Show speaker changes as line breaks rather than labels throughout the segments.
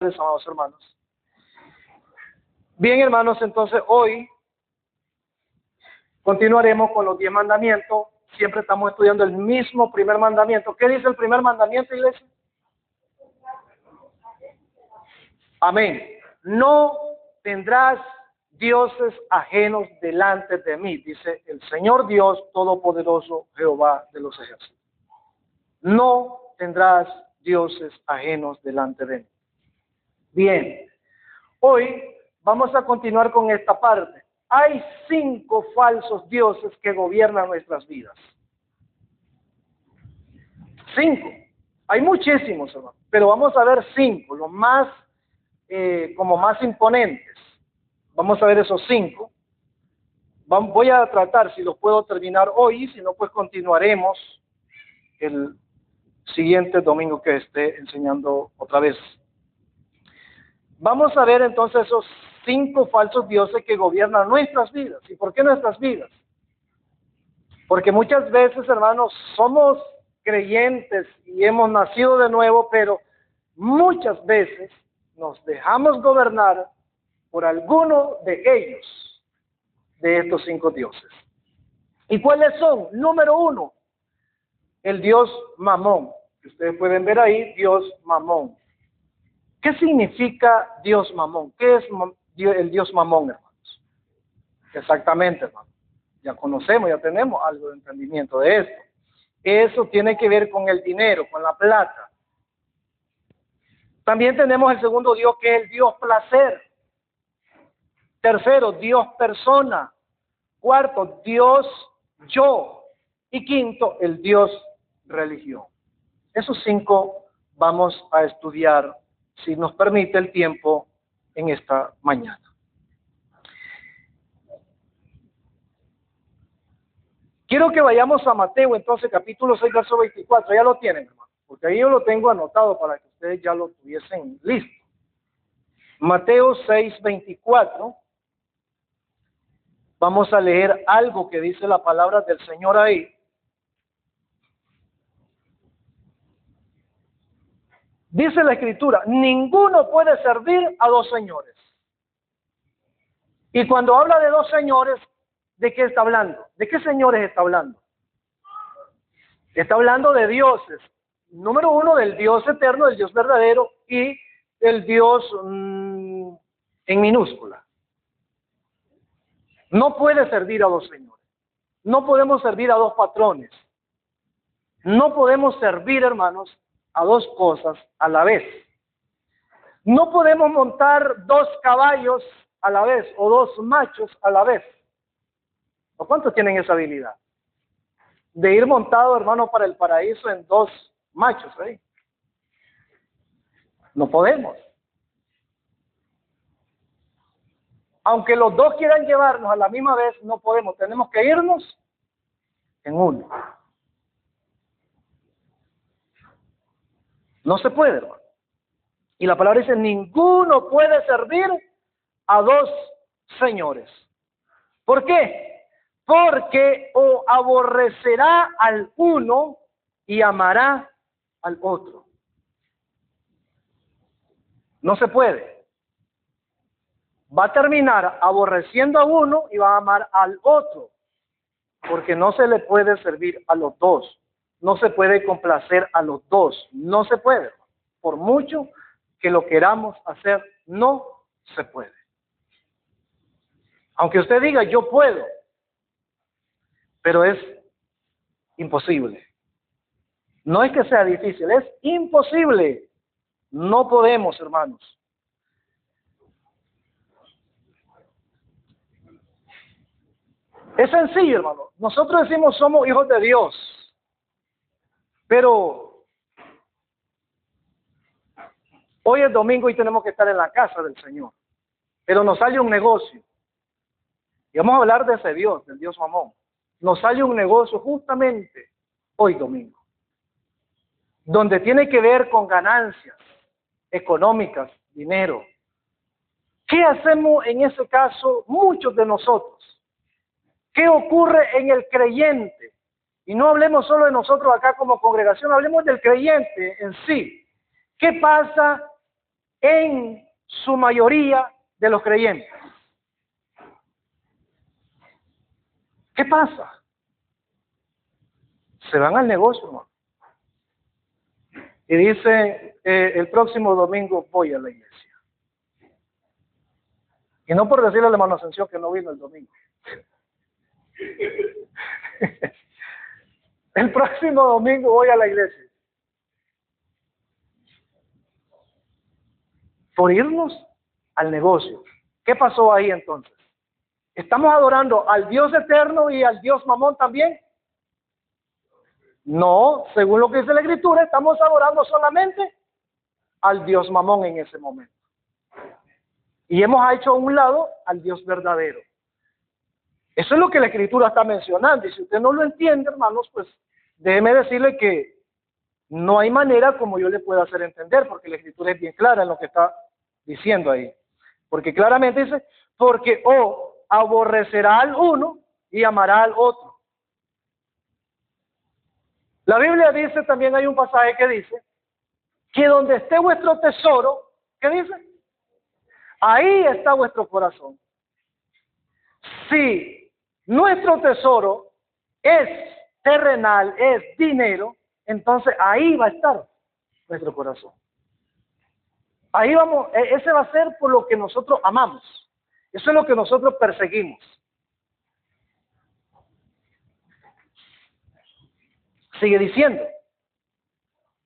Amados hermanos. Bien, hermanos, entonces hoy continuaremos con los 10 mandamientos. Siempre estamos estudiando el mismo primer mandamiento. ¿Qué dice el primer mandamiento, iglesia? Amén. No tendrás dioses ajenos delante de mí, dice el Señor Dios Todopoderoso, Jehová de los ejércitos. No tendrás dioses ajenos delante de mí. Bien, hoy vamos a continuar con esta parte. Hay 5 falsos dioses que gobiernan nuestras vidas. 5. Hay muchísimos, hermano, pero vamos a ver 5, los más, como más imponentes. Vamos a ver esos 5. Voy a tratar si los puedo terminar hoy, si no, pues continuaremos el siguiente domingo que esté enseñando otra vez. Vamos a ver entonces esos 5 falsos dioses que gobiernan nuestras vidas. ¿Y por qué nuestras vidas? Porque muchas veces, hermanos, somos creyentes y hemos nacido de nuevo, pero muchas veces nos dejamos gobernar por alguno de ellos, de estos 5 dioses. ¿Y cuáles son? Número 1, el dios Mamón. Ustedes pueden ver ahí, dios Mamón. ¿Qué significa Dios Mamón? ¿Qué es el Dios Mamón, hermanos? Exactamente, hermanos. Ya conocemos, ya tenemos algo de entendimiento de esto. Eso tiene que ver con el dinero, con la plata. También tenemos el segundo Dios, que es el Dios placer. Tercero, Dios persona. Cuarto, Dios yo. Y quinto, el Dios religión. Esos 5 vamos a estudiar, si nos permite el tiempo, en esta mañana. Quiero que vayamos a Mateo, entonces, capítulo 6, verso 24. Ya lo tienen, hermano, porque ahí yo lo tengo anotado para que ustedes ya lo tuviesen listo. Mateo 6, 24. Vamos a leer algo que dice la palabra del Señor ahí. Dice la Escritura, ninguno puede servir a 2 señores. Y cuando habla de 2 señores, ¿de qué está hablando? ¿De qué señores está hablando? Está hablando de dioses. Número 1, del Dios eterno, del Dios verdadero, y el Dios en minúscula. No puede servir a 2 señores. No podemos servir a 2 patrones. No podemos servir, hermanos, a 2 cosas a la vez. No podemos montar 2 caballos a la vez o 2 machos a la vez. ¿O cuántos tienen esa habilidad? De ir montado, hermano, para el paraíso en 2 machos, ¿eh? No podemos. Aunque los 2 quieran llevarnos a la misma vez, no podemos. Tenemos que irnos en uno. No se puede, hermano. Y la palabra dice, ninguno puede servir a 2 señores. ¿Por qué? Porque o aborrecerá al uno y amará al otro. No se puede. Va a terminar aborreciendo a uno y va a amar al otro. Porque no se le puede servir a los 2. No se puede complacer a los 2. No se puede. Por mucho que lo queramos hacer, no se puede. Aunque usted diga, yo puedo. Pero es imposible. No es que sea difícil, es imposible. No podemos, hermanos. Es sencillo, hermano. Nosotros decimos somos hijos de Dios. Pero hoy es domingo y tenemos que estar en la casa del Señor. Pero nos sale un negocio. Y vamos a hablar de ese Dios, del Dios Mamón. Nos sale un negocio justamente hoy domingo, donde tiene que ver con ganancias económicas, dinero. ¿Qué hacemos en ese caso muchos de nosotros? ¿Qué ocurre en el creyente? Y no hablemos solo de nosotros acá como congregación, hablemos del creyente en sí. ¿Qué pasa en su mayoría de los creyentes. ¿Qué pasa? Se van al negocio, hermano. Y dice, el próximo domingo voy a la iglesia. Y no por decirle al hermano Ascensión que no vino el domingo. El próximo domingo voy a la iglesia. Por irnos al negocio. ¿Qué pasó ahí entonces? ¿Estamos adorando al Dios eterno y al Dios Mamón también? No, según lo que dice la Escritura, estamos adorando solamente al Dios Mamón en ese momento. Y hemos hecho a un lado al Dios verdadero. Eso es lo que la Escritura está mencionando. Y si usted no lo entiende, hermanos, pues déjeme decirle que no hay manera como yo le pueda hacer entender, porque la Escritura es bien clara en lo que está diciendo ahí. Porque claramente dice, porque aborrecerá al uno y amará al otro. La Biblia dice, también hay un pasaje que dice, que donde esté vuestro tesoro, ¿qué dice? Ahí está vuestro corazón. Si nuestro tesoro es terrenal, es dinero, entonces ahí va a estar nuestro corazón. Ahí vamos, ese va a ser por lo que nosotros amamos. Eso es lo que nosotros perseguimos. Sigue diciendo,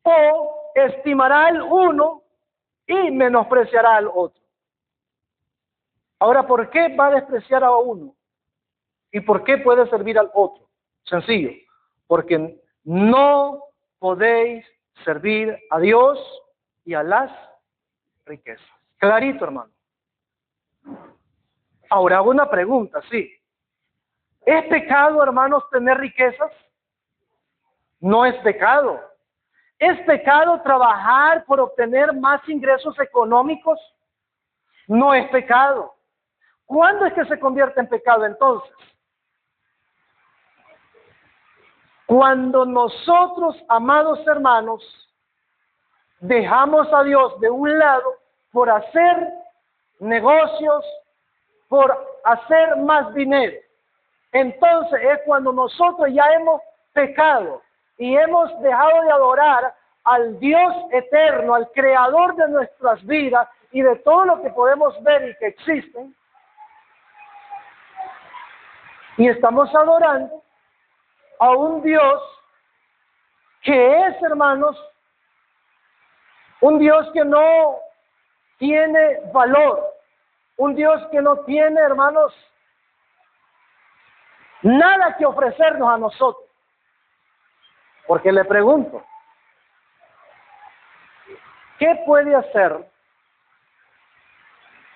o estimará al uno y menospreciará al otro. Ahora, ¿por qué va a despreciar a uno? ¿Y por qué puede servir al otro? Sencillo, porque no podéis servir a Dios y a las riquezas. Clarito, hermano. Ahora hago una pregunta, sí. ¿Es pecado, hermanos, tener riquezas? No es pecado. ¿Es pecado trabajar por obtener más ingresos económicos? No es pecado. ¿Cuándo es que se convierte en pecado entonces? Cuando nosotros, amados hermanos, dejamos a Dios de un lado por hacer negocios, por hacer más dinero. Entonces es cuando nosotros ya hemos pecado y hemos dejado de adorar al Dios eterno, al creador de nuestras vidas y de todo lo que podemos ver y que existen. Y estamos adorando a un Dios que es, hermanos, un Dios que no tiene valor, un Dios que no tiene, hermanos, nada que ofrecernos a nosotros. Porque le pregunto, ¿qué puede hacer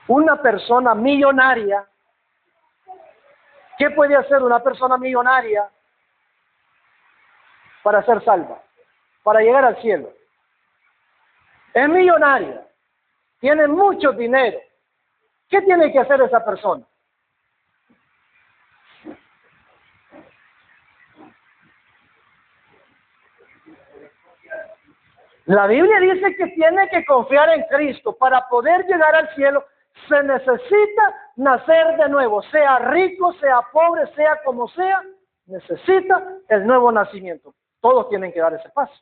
una persona millonaria? ¿Qué puede hacer una persona millonaria para ser salva, para llegar al cielo? Es millonaria, tiene mucho dinero. ¿Qué tiene que hacer esa persona? La Biblia dice que tiene que confiar en Cristo. Para poder llegar al cielo se necesita nacer de nuevo, sea rico, sea pobre, sea como sea, necesita el nuevo nacimiento. Todos tienen que dar ese paso.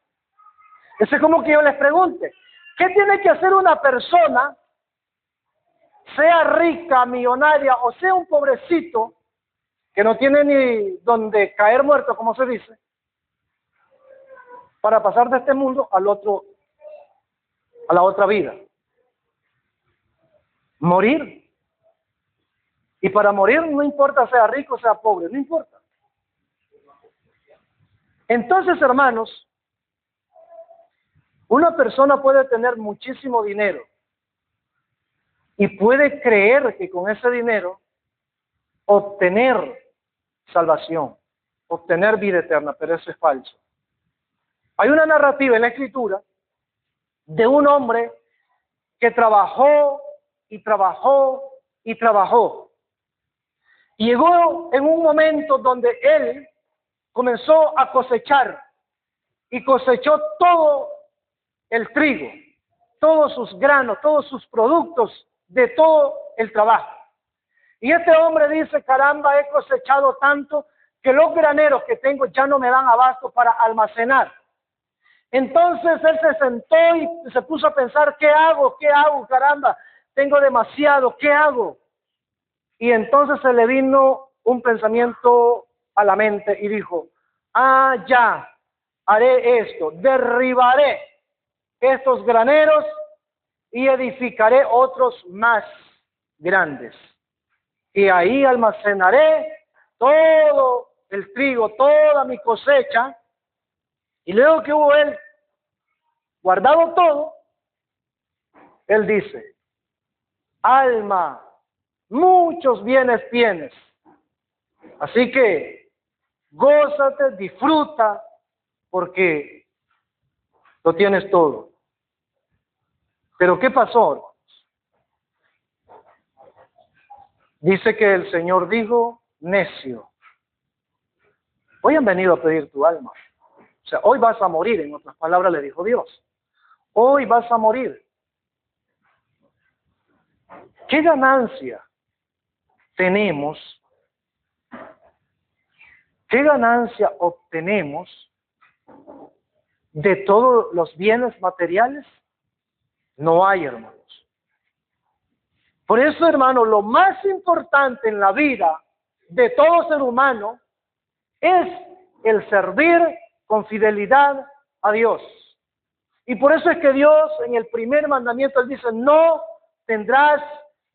Eso es como que yo les pregunte, ¿qué tiene que hacer una persona, sea rica, millonaria o sea un pobrecito, que no tiene ni donde caer muerto, como se dice, para pasar de este mundo al otro, a la otra vida? Morir. Y para morir no importa sea rico, sea pobre, no importa. Entonces, hermanos, una persona puede tener muchísimo dinero y puede creer que con ese dinero obtener salvación, obtener vida eterna, pero eso es falso. Hay una narrativa en la Escritura de un hombre que trabajó y trabajó y trabajó. Y llegó en un momento donde él comenzó a cosechar y cosechó todo el trigo. todos sus granos, todos sus productos de todo el trabajo. Y este hombre dice, caramba, he cosechado tanto que los graneros que tengo ya no me dan abasto para almacenar. Entonces él se sentó y se puso a pensar, ¿qué hago? ¿Qué hago? Caramba, tengo demasiado, ¿qué hago? Y entonces se le vino un pensamiento a la mente y dijo, ya, haré esto, derribaré estos graneros y edificaré otros más grandes. Y ahí almacenaré todo el trigo, toda mi cosecha. Y luego que hubo él guardado todo, él dice, alma, muchos bienes tienes. Así que gózate, disfruta, porque lo tienes todo. Pero ¿qué pasó, hermanos? Dice que el Señor dijo, necio, hoy han venido a pedir tu alma. O sea, hoy vas a morir, en otras palabras le dijo Dios. Hoy vas a morir. ¿Qué ganancia tenemos? ¿Qué ganancia obtenemos de todos los bienes materiales? No hay, hermanos. Por eso, hermano, lo más importante en la vida de todo ser humano es el servir con fidelidad a Dios. Y por eso es que Dios en el primer mandamiento Él dice, no tendrás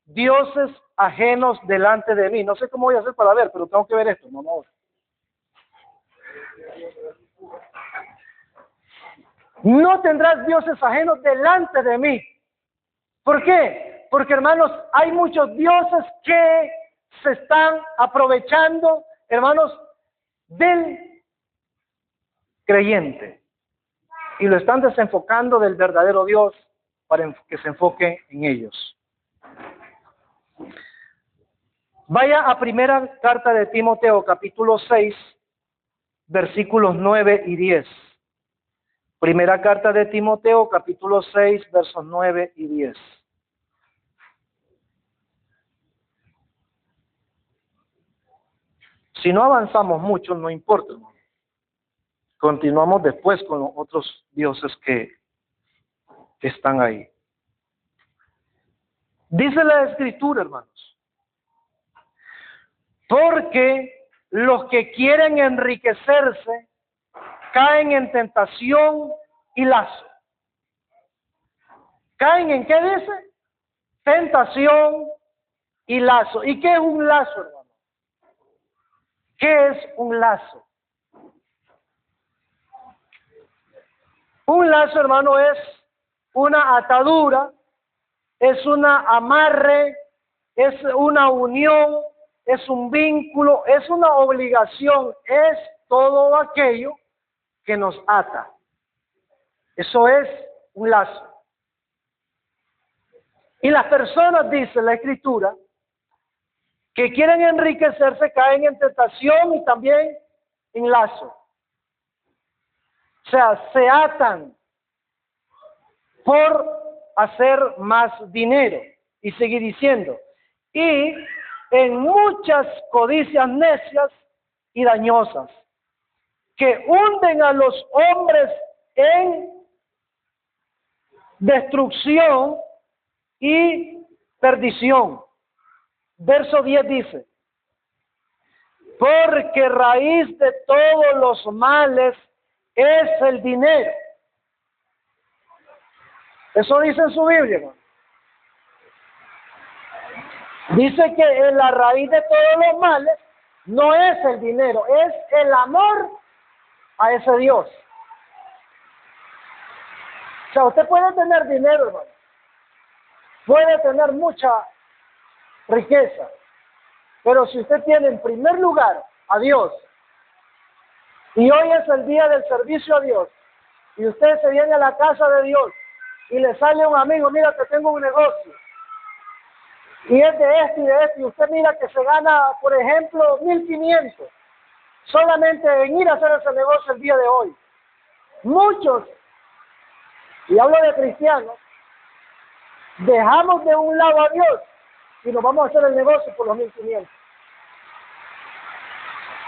dioses ajenos delante de mí. No sé cómo voy a hacer para ver, pero tengo que ver esto, no, no. No tendrás dioses ajenos delante de mí. ¿Por qué? Porque, hermanos, hay muchos dioses que se están aprovechando, hermanos, del creyente. Y lo están desenfocando del verdadero Dios para que se enfoque en ellos. Vaya a primera carta de Timoteo, capítulo 6, versículos 9 y 10. Primera carta de Timoteo, capítulo 6, versos 9 y 10. Si no avanzamos mucho, no importa, hermano. Continuamos después con los otros dioses que están ahí. Dice la Escritura, hermanos, porque los que quieren enriquecerse caen en tentación y lazo. ¿Caen en qué dice? Tentación y lazo. ¿Y qué es un lazo, hermano? ¿Qué es un lazo? Un lazo, hermano, es una atadura, es una amarre, es una unión, es un vínculo, es una obligación, es todo aquello que nos ata. Eso es un lazo. Y las personas, dice la Escritura, que quieren enriquecerse caen en tentación y también en lazo. O sea, se atan por hacer más dinero. Y seguir diciendo, y en muchas codicias necias y dañosas, que hunden a los hombres en destrucción y perdición. Verso 10 dice, porque raíz de todos los males es el dinero. Eso dice en su Biblia, hermano. Dice que la raíz de todos los males no es el dinero, es el amor a ese Dios. O sea, usted puede tener dinero, hermano. Puede tener mucha riqueza. Pero si usted tiene en primer lugar a Dios, y hoy es el día del servicio a Dios, y usted se viene a la casa de Dios, y le sale un amigo, mira que tengo un negocio, y es de esto y de esto, y usted mira que se gana, por ejemplo, 1,500, solamente en ir a hacer ese negocio el día de hoy. Muchos, y hablo de cristianos, dejamos de un lado a Dios y nos vamos a hacer el negocio por los 1,500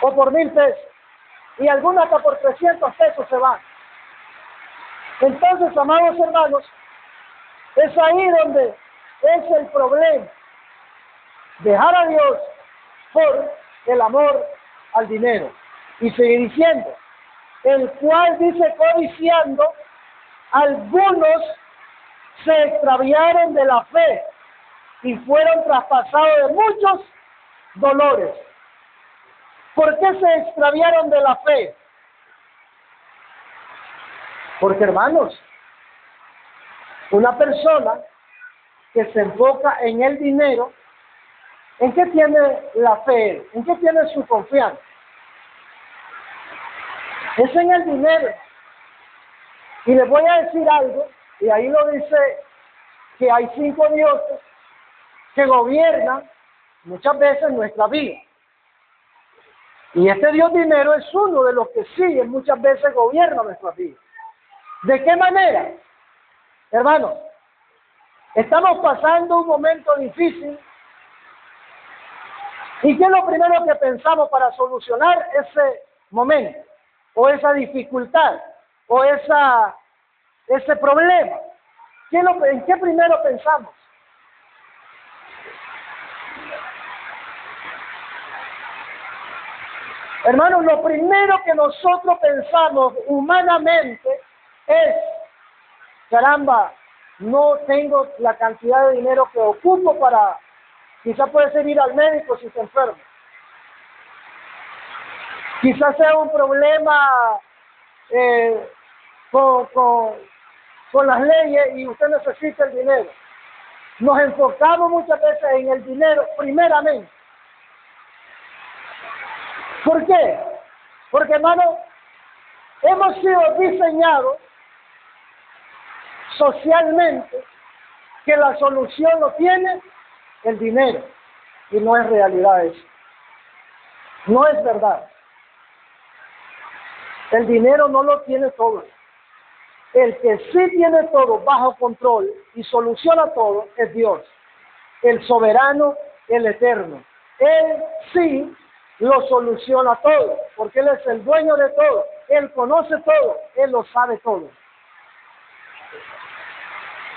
o por 1,000 pesos, y algunos hasta por 300 pesos se van. Entonces, amados hermanos, es ahí donde es el problema, dejar a Dios por el amor al dinero. Y sigue diciendo, el cual dice codiciando, algunos se extraviaron de la fe y fueron traspasados de muchos dolores. ¿Por qué se extraviaron de la fe? Porque, hermanos, una persona que se enfoca en el dinero, ¿en qué tiene la fe? ¿En qué tiene su confianza? Es en el dinero. Y les voy a decir algo, y ahí lo dice, que hay 5 dioses que gobiernan muchas veces nuestra vida. Y este Dios dinero es uno de los que sí, muchas veces gobierna nuestra vida. ¿De qué manera? Hermanos, estamos pasando un momento difícil. ¿Y qué es lo primero que pensamos para solucionar ese momento? O esa dificultad, o ese problema. ¿En qué primero pensamos? Hermanos, lo primero que nosotros pensamos humanamente es, caramba, no tengo la cantidad de dinero que ocupo para, quizás puede ser ir al médico si se enferma. Quizás sea un problema con las leyes y usted necesita el dinero. Nos enfocamos muchas veces en el dinero primeramente. ¿Por qué? Porque, hermano, hemos sido diseñados socialmente que la solución lo tiene el dinero, y no es realidad eso. No es verdad. El dinero no lo tiene todo. El que sí tiene todo bajo control y soluciona todo es Dios, el soberano, el eterno. Él sí lo soluciona todo, porque Él es el dueño de todo. Él conoce todo, Él lo sabe todo.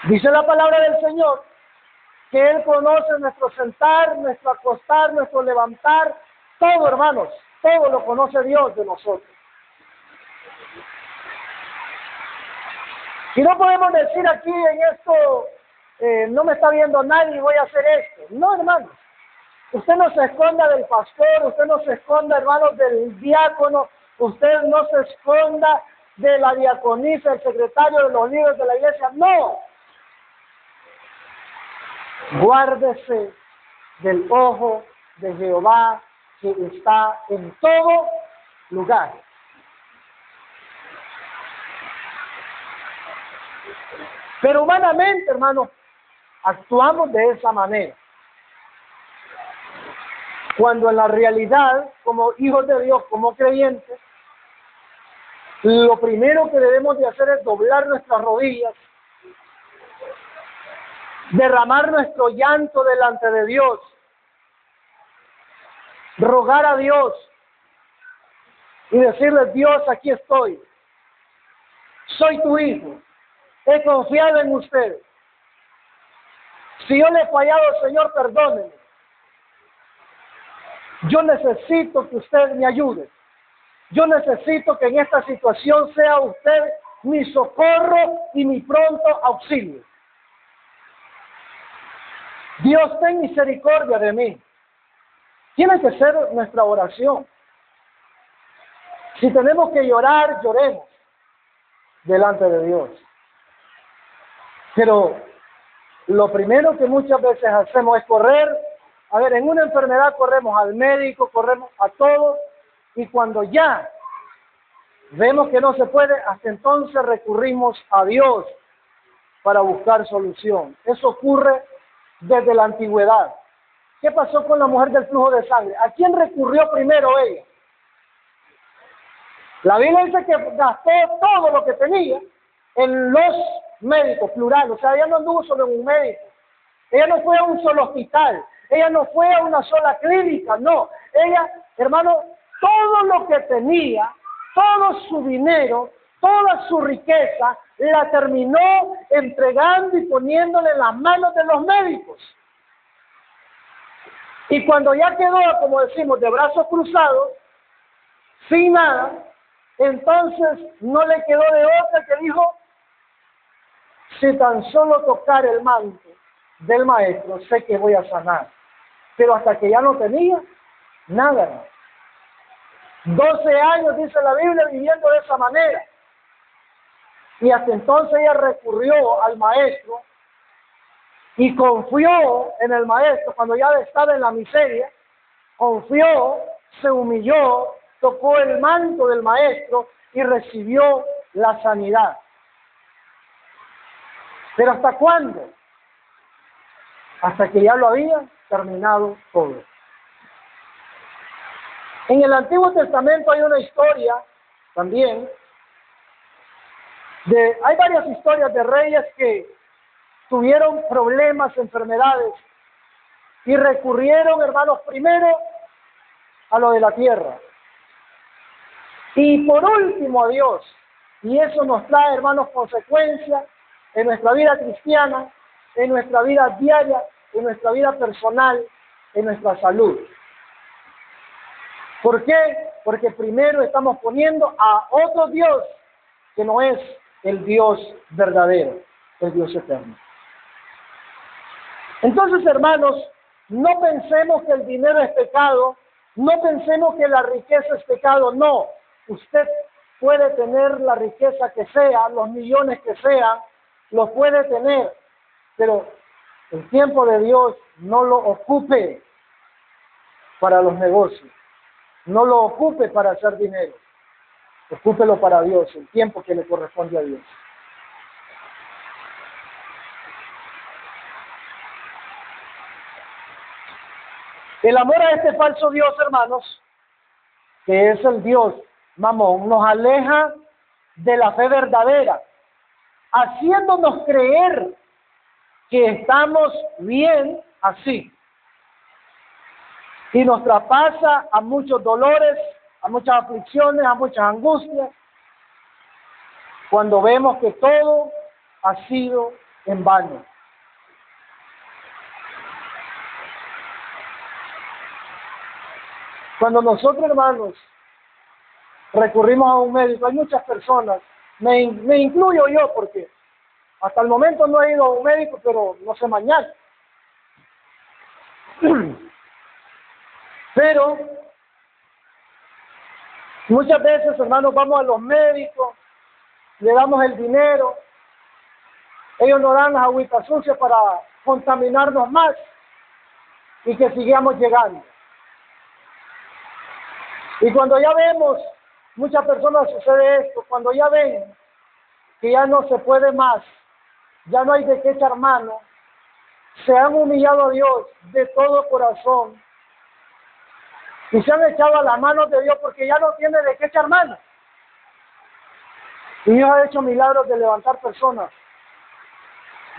Dice la palabra del Señor que Él conoce nuestro sentar, nuestro acostar, nuestro levantar, todo, hermanos, todo lo conoce Dios de nosotros. Y no podemos decir aquí en esto, no me está viendo nadie y voy a hacer esto. No, hermanos. Usted no se esconda del pastor, usted no se esconda, hermanos, del diácono, usted no se esconda de la diaconisa, el secretario de los líderes de la iglesia. No. Guárdese del ojo de Jehová que está en todo lugar. Pero humanamente, hermanos, actuamos de esa manera. Cuando en la realidad, como hijos de Dios, como creyentes, lo primero que debemos de hacer es doblar nuestras rodillas, derramar nuestro llanto delante de Dios, rogar a Dios y decirle: Dios, aquí estoy, soy tu hijo, he confiado en usted. Si yo le he fallado, Señor, perdóneme. Yo necesito que usted me ayude. Yo necesito que en esta situación sea usted mi socorro y mi pronto auxilio. Dios, ten misericordia de mí. Tiene que ser nuestra oración. Si tenemos que llorar, lloremos delante de Dios. Pero lo primero que muchas veces hacemos es correr. A ver, en una enfermedad corremos al médico, corremos a todo, y cuando ya vemos que no se puede, hasta entonces recurrimos a Dios para buscar solución. Eso ocurre desde la antigüedad. ¿Qué pasó con la mujer del flujo de sangre? ¿A quién recurrió primero ella? La Biblia dice que gastó todo lo que tenía en los médico, plural, o sea, ella no anduvo solo en un médico, ella no fue a un solo hospital, ella no fue a una sola clínica, no, ella, hermano, todo lo que tenía, todo su dinero, toda su riqueza, la terminó entregando y poniéndole en las manos de los médicos. Y cuando ya quedó, como decimos, de brazos cruzados, sin nada, entonces no le quedó de otra que dijo, si tan solo tocar el manto del maestro, sé que voy a sanar. Pero hasta que ya no tenía, nada. 12 años, dice la Biblia, viviendo de esa manera. Y hasta entonces ella recurrió al maestro y confió en el maestro cuando ya estaba en la miseria, confió, se humilló, tocó el manto del maestro y recibió la sanidad. ¿Pero hasta cuándo? Hasta que ya lo había terminado todo. En el Antiguo Testamento hay una historia también, hay varias historias de reyes que tuvieron problemas, enfermedades, y recurrieron, hermanos, primero a lo de la tierra, y por último a Dios. Y eso nos trae, hermanos, consecuencias en nuestra vida cristiana, en nuestra vida diaria, en nuestra vida personal, en nuestra salud. ¿Por qué? Porque primero estamos poniendo a otro Dios que no es el Dios verdadero, el Dios eterno. Entonces, hermanos, no pensemos que el dinero es pecado, no pensemos que la riqueza es pecado, no. Usted puede tener la riqueza que sea, los millones que sean, los puede tener, pero el tiempo de Dios no lo ocupe para los negocios, no lo ocupe para hacer dinero, ocúpelo para Dios, el tiempo que le corresponde a Dios. El amor a este falso Dios, hermanos, que es el Dios Mamón, nos aleja de la fe verdadera, haciéndonos creer que estamos bien así. Y nos traspasa a muchos dolores, a muchas aflicciones, a muchas angustias, cuando vemos que todo ha sido en vano. Cuando nosotros, hermanos, recurrimos a un médico, hay muchas personas, me incluyo yo, porque hasta el momento no he ido a un médico, pero no sé mañana. Pero muchas veces, hermanos, vamos a los médicos, le damos el dinero, ellos nos dan las agüitas sucias para contaminarnos más y que sigamos llegando. Y cuando ya vemos, muchas personas sucede esto, cuando ya ven que ya no se puede más, ya no hay de qué echar mano, se han humillado a Dios de todo corazón y se han echado a las manos de Dios porque ya no tiene de qué echar mano. Y Dios ha hecho milagros de levantar personas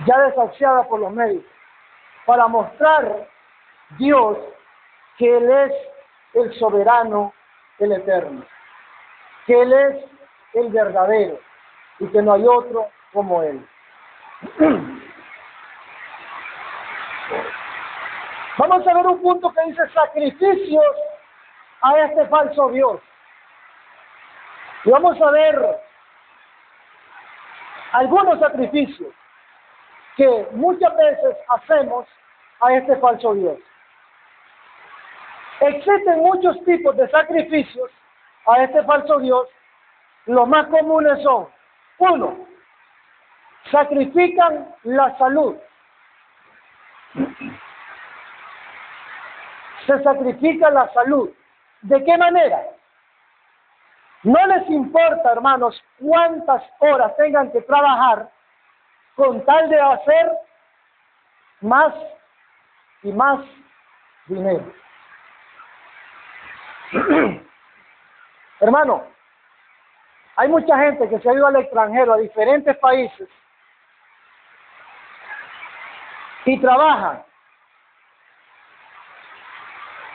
ya desahuciadas por los médicos para mostrar Dios que Él es el soberano, el eterno, que Él es el verdadero y que no hay otro como Él. Vamos a ver un punto que dice sacrificios a este falso Dios. Y vamos a ver algunos sacrificios que muchas veces hacemos a este falso Dios. Existen muchos tipos de sacrificios a este falso Dios. Los más comunes son: 1. Sacrifican la salud. Se sacrifica la salud. ¿De qué manera? No les importa, hermanos, cuántas horas tengan que trabajar con tal de hacer más y más dinero. Hermano, hay mucha gente que se ha ido al extranjero, a diferentes países, y trabajan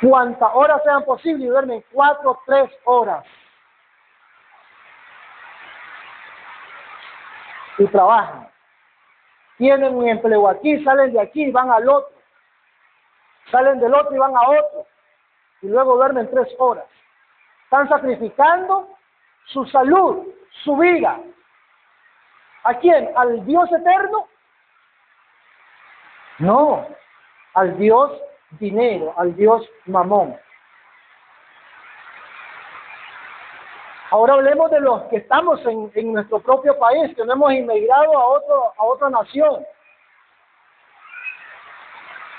cuantas horas sean posibles y duermen 4 o 3 horas. Y trabajan. Tienen un empleo aquí, salen de aquí y van al otro. Salen del otro y van a otro. Y luego duermen 3 horas. Están sacrificando su salud, su vida. ¿A quién? ¿Al Dios eterno? No, al Dios dinero, al Dios mamón. Ahora hablemos de los que estamos en nuestro propio país, que no hemos inmigrado a otra nación.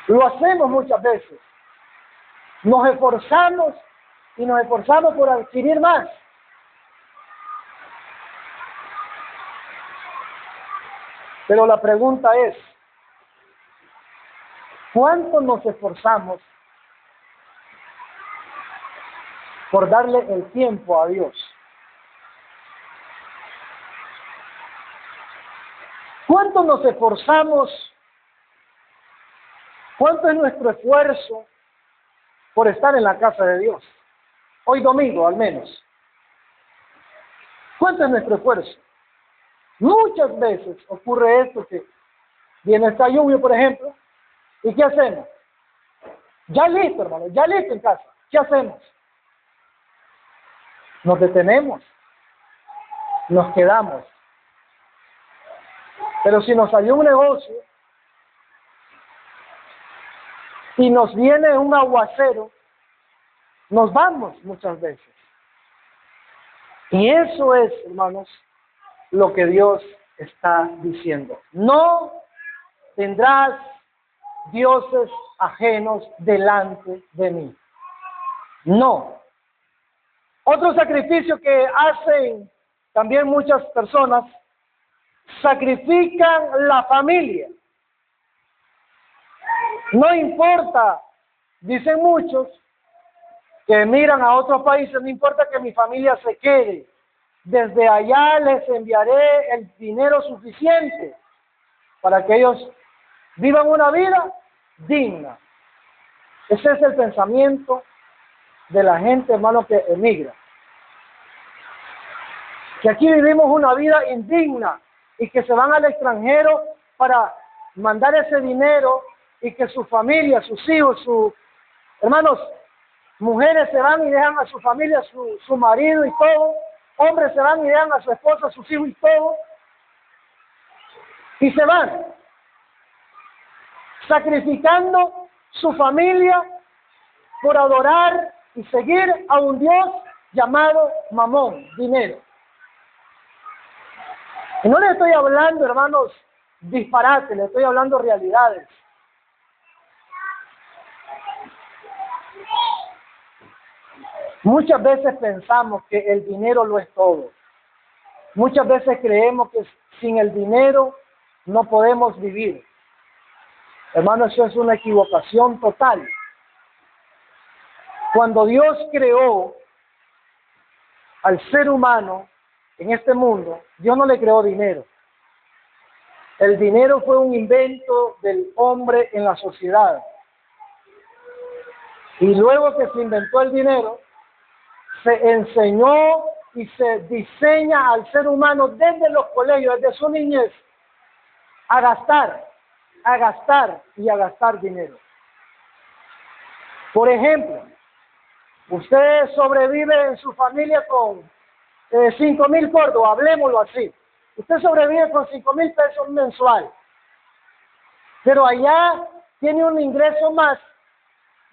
Lo hacemos muchas veces. Nos esforzamos y nos esforzamos por adquirir más. Pero la pregunta es, ¿cuánto nos esforzamos por darle el tiempo a Dios? ¿Cuánto nos esforzamos? ¿Cuánto es nuestro esfuerzo por estar en la casa de Dios? Hoy domingo, al menos. ¿Cuánto es nuestro esfuerzo? Muchas veces ocurre esto, que viene esta lluvia, por ejemplo, ¿y qué hacemos? Ya listo, hermano, ya listo en casa. ¿Qué hacemos? Nos detenemos, nos quedamos. Pero si nos salió un negocio y nos viene un aguacero, nos vamos muchas veces. Y eso es, hermanos, lo que Dios está diciendo. No tendrás dioses ajenos delante de mí. No. Otro sacrificio que hacen también muchas personas, sacrifican la familia. No importa, dicen muchos, que emigran a otros países, no importa que mi familia se quede. Desde allá les enviaré el dinero suficiente para que ellos vivan una vida digna. Ese es el pensamiento de la gente, hermano, que emigra. Que aquí vivimos una vida indigna y que se van al extranjero para mandar ese dinero y que su familia, sus hijos, sus hermanos, mujeres se van y dejan a su familia, su marido y todo. Hombres se van y dejan a su esposa, a sus hijos y todo. Y se van, sacrificando su familia por adorar y seguir a un Dios llamado Mamón, dinero. Y no le estoy hablando, hermanos, disparates, le estoy hablando realidades. Muchas veces pensamos que el dinero lo es todo. Muchas veces creemos que sin el dinero no podemos vivir. Hermano, eso es una equivocación total. Cuando Dios creó al ser humano en este mundo, Dios no le creó dinero. El dinero fue un invento del hombre en la sociedad. Y luego que se inventó el dinero, se enseñó y se diseña al ser humano desde los colegios, desde su niñez, a gastar y a gastar dinero. Por ejemplo, usted sobrevive en su familia con 5,000 córdobas, hablemoslo así. Usted sobrevive con 5,000 pesos mensual, pero allá tiene un ingreso más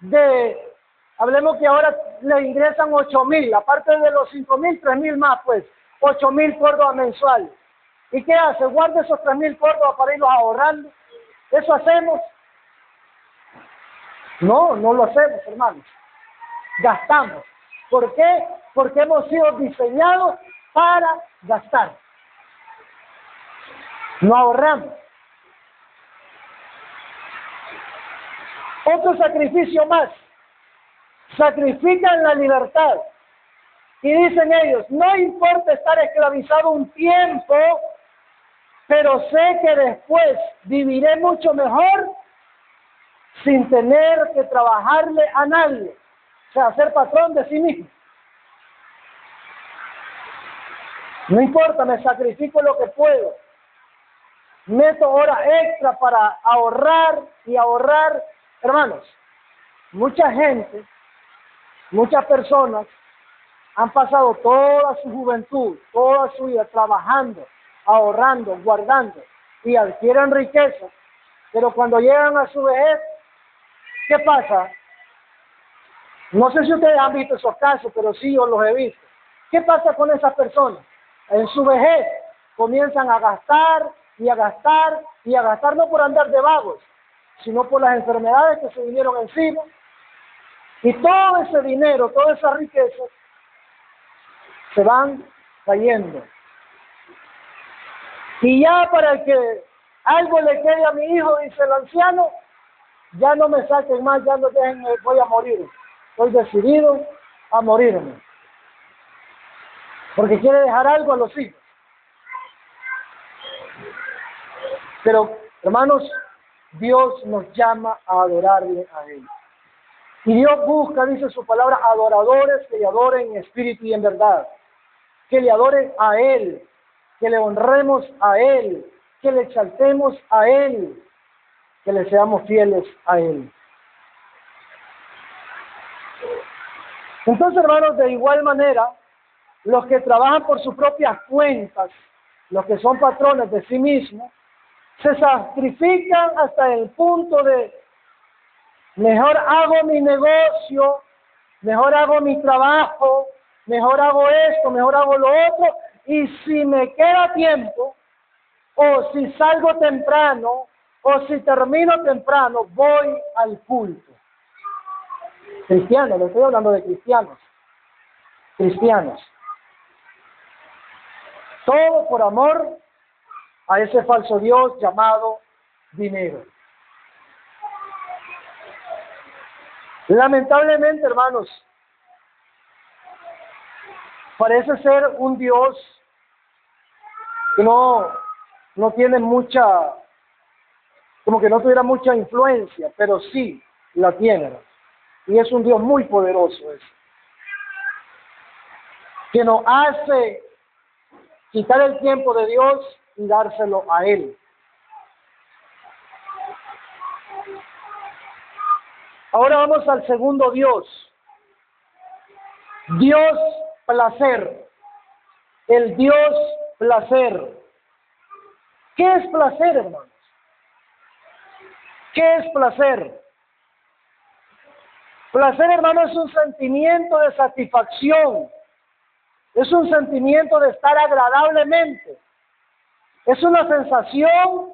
de, hablemos que ahora le ingresan 8,000, aparte de los 5,000, 3,000 más, pues, 8,000 córdobas mensual. ¿Y qué hace? Guarda esos 3,000 córdobas para irlos ahorrando. ¿Eso hacemos? No, no lo hacemos, hermanos. Gastamos. ¿Por qué? Porque hemos sido diseñados para gastar. No ahorramos. Otro sacrificio más. Sacrifican la libertad. Y dicen ellos, no importa estar esclavizado un tiempo, pero sé que después viviré mucho mejor sin tener que trabajarle a nadie, o sea, ser patrón de sí mismo. No importa, me sacrifico lo que puedo. Meto horas extra para ahorrar y ahorrar. Hermanos, mucha gente, muchas personas han pasado toda su juventud, toda su vida trabajando, ahorrando, guardando y adquieren riqueza, pero cuando llegan a su vejez, ¿qué pasa? No sé si ustedes han visto esos casos, pero sí yo los he visto. ¿Qué pasa con esas personas? En su vejez comienzan a gastar y a gastar y a gastar, no por andar de vagos, sino por las enfermedades que se vinieron encima. Y todo ese dinero, toda esa riqueza, se van cayendo. Y ya para que algo le quede a mi hijo, dice el anciano, ya no me saquen más, ya no dejen, voy a morir. Estoy decidido a morirme. Porque quiere dejar algo a los hijos. Pero, hermanos, Dios nos llama a adorarle a Él. Y Dios busca, dice su palabra, adoradores que le adoren en espíritu y en verdad. Que le adoren a Él, que le honremos a Él, que le exaltemos a Él, que le seamos fieles a Él. Entonces, hermanos, de igual manera, los que trabajan por sus propias cuentas, los que son patrones de sí mismos, se sacrifican hasta el punto de mejor hago mi negocio, mejor hago mi trabajo, mejor hago esto, mejor hago lo otro, y si me queda tiempo, o si salgo temprano, o si termino temprano, voy al culto. Cristianos, le estoy hablando de cristianos. Cristianos. Todo por amor a ese falso Dios llamado dinero. Lamentablemente, hermanos, parece ser un Dios que no tiene mucha, como que no tuviera mucha influencia, pero sí la tiene. Y es un Dios muy poderoso ese, que nos hace quitar el tiempo de Dios y dárselo a Él. Ahora vamos al segundo Dios. Dios placer. El Dios placer. ¿Qué es placer, hermanos? ¿Qué es placer? Placer, hermano, es un sentimiento de satisfacción. Es un sentimiento de estar agradablemente. Es una sensación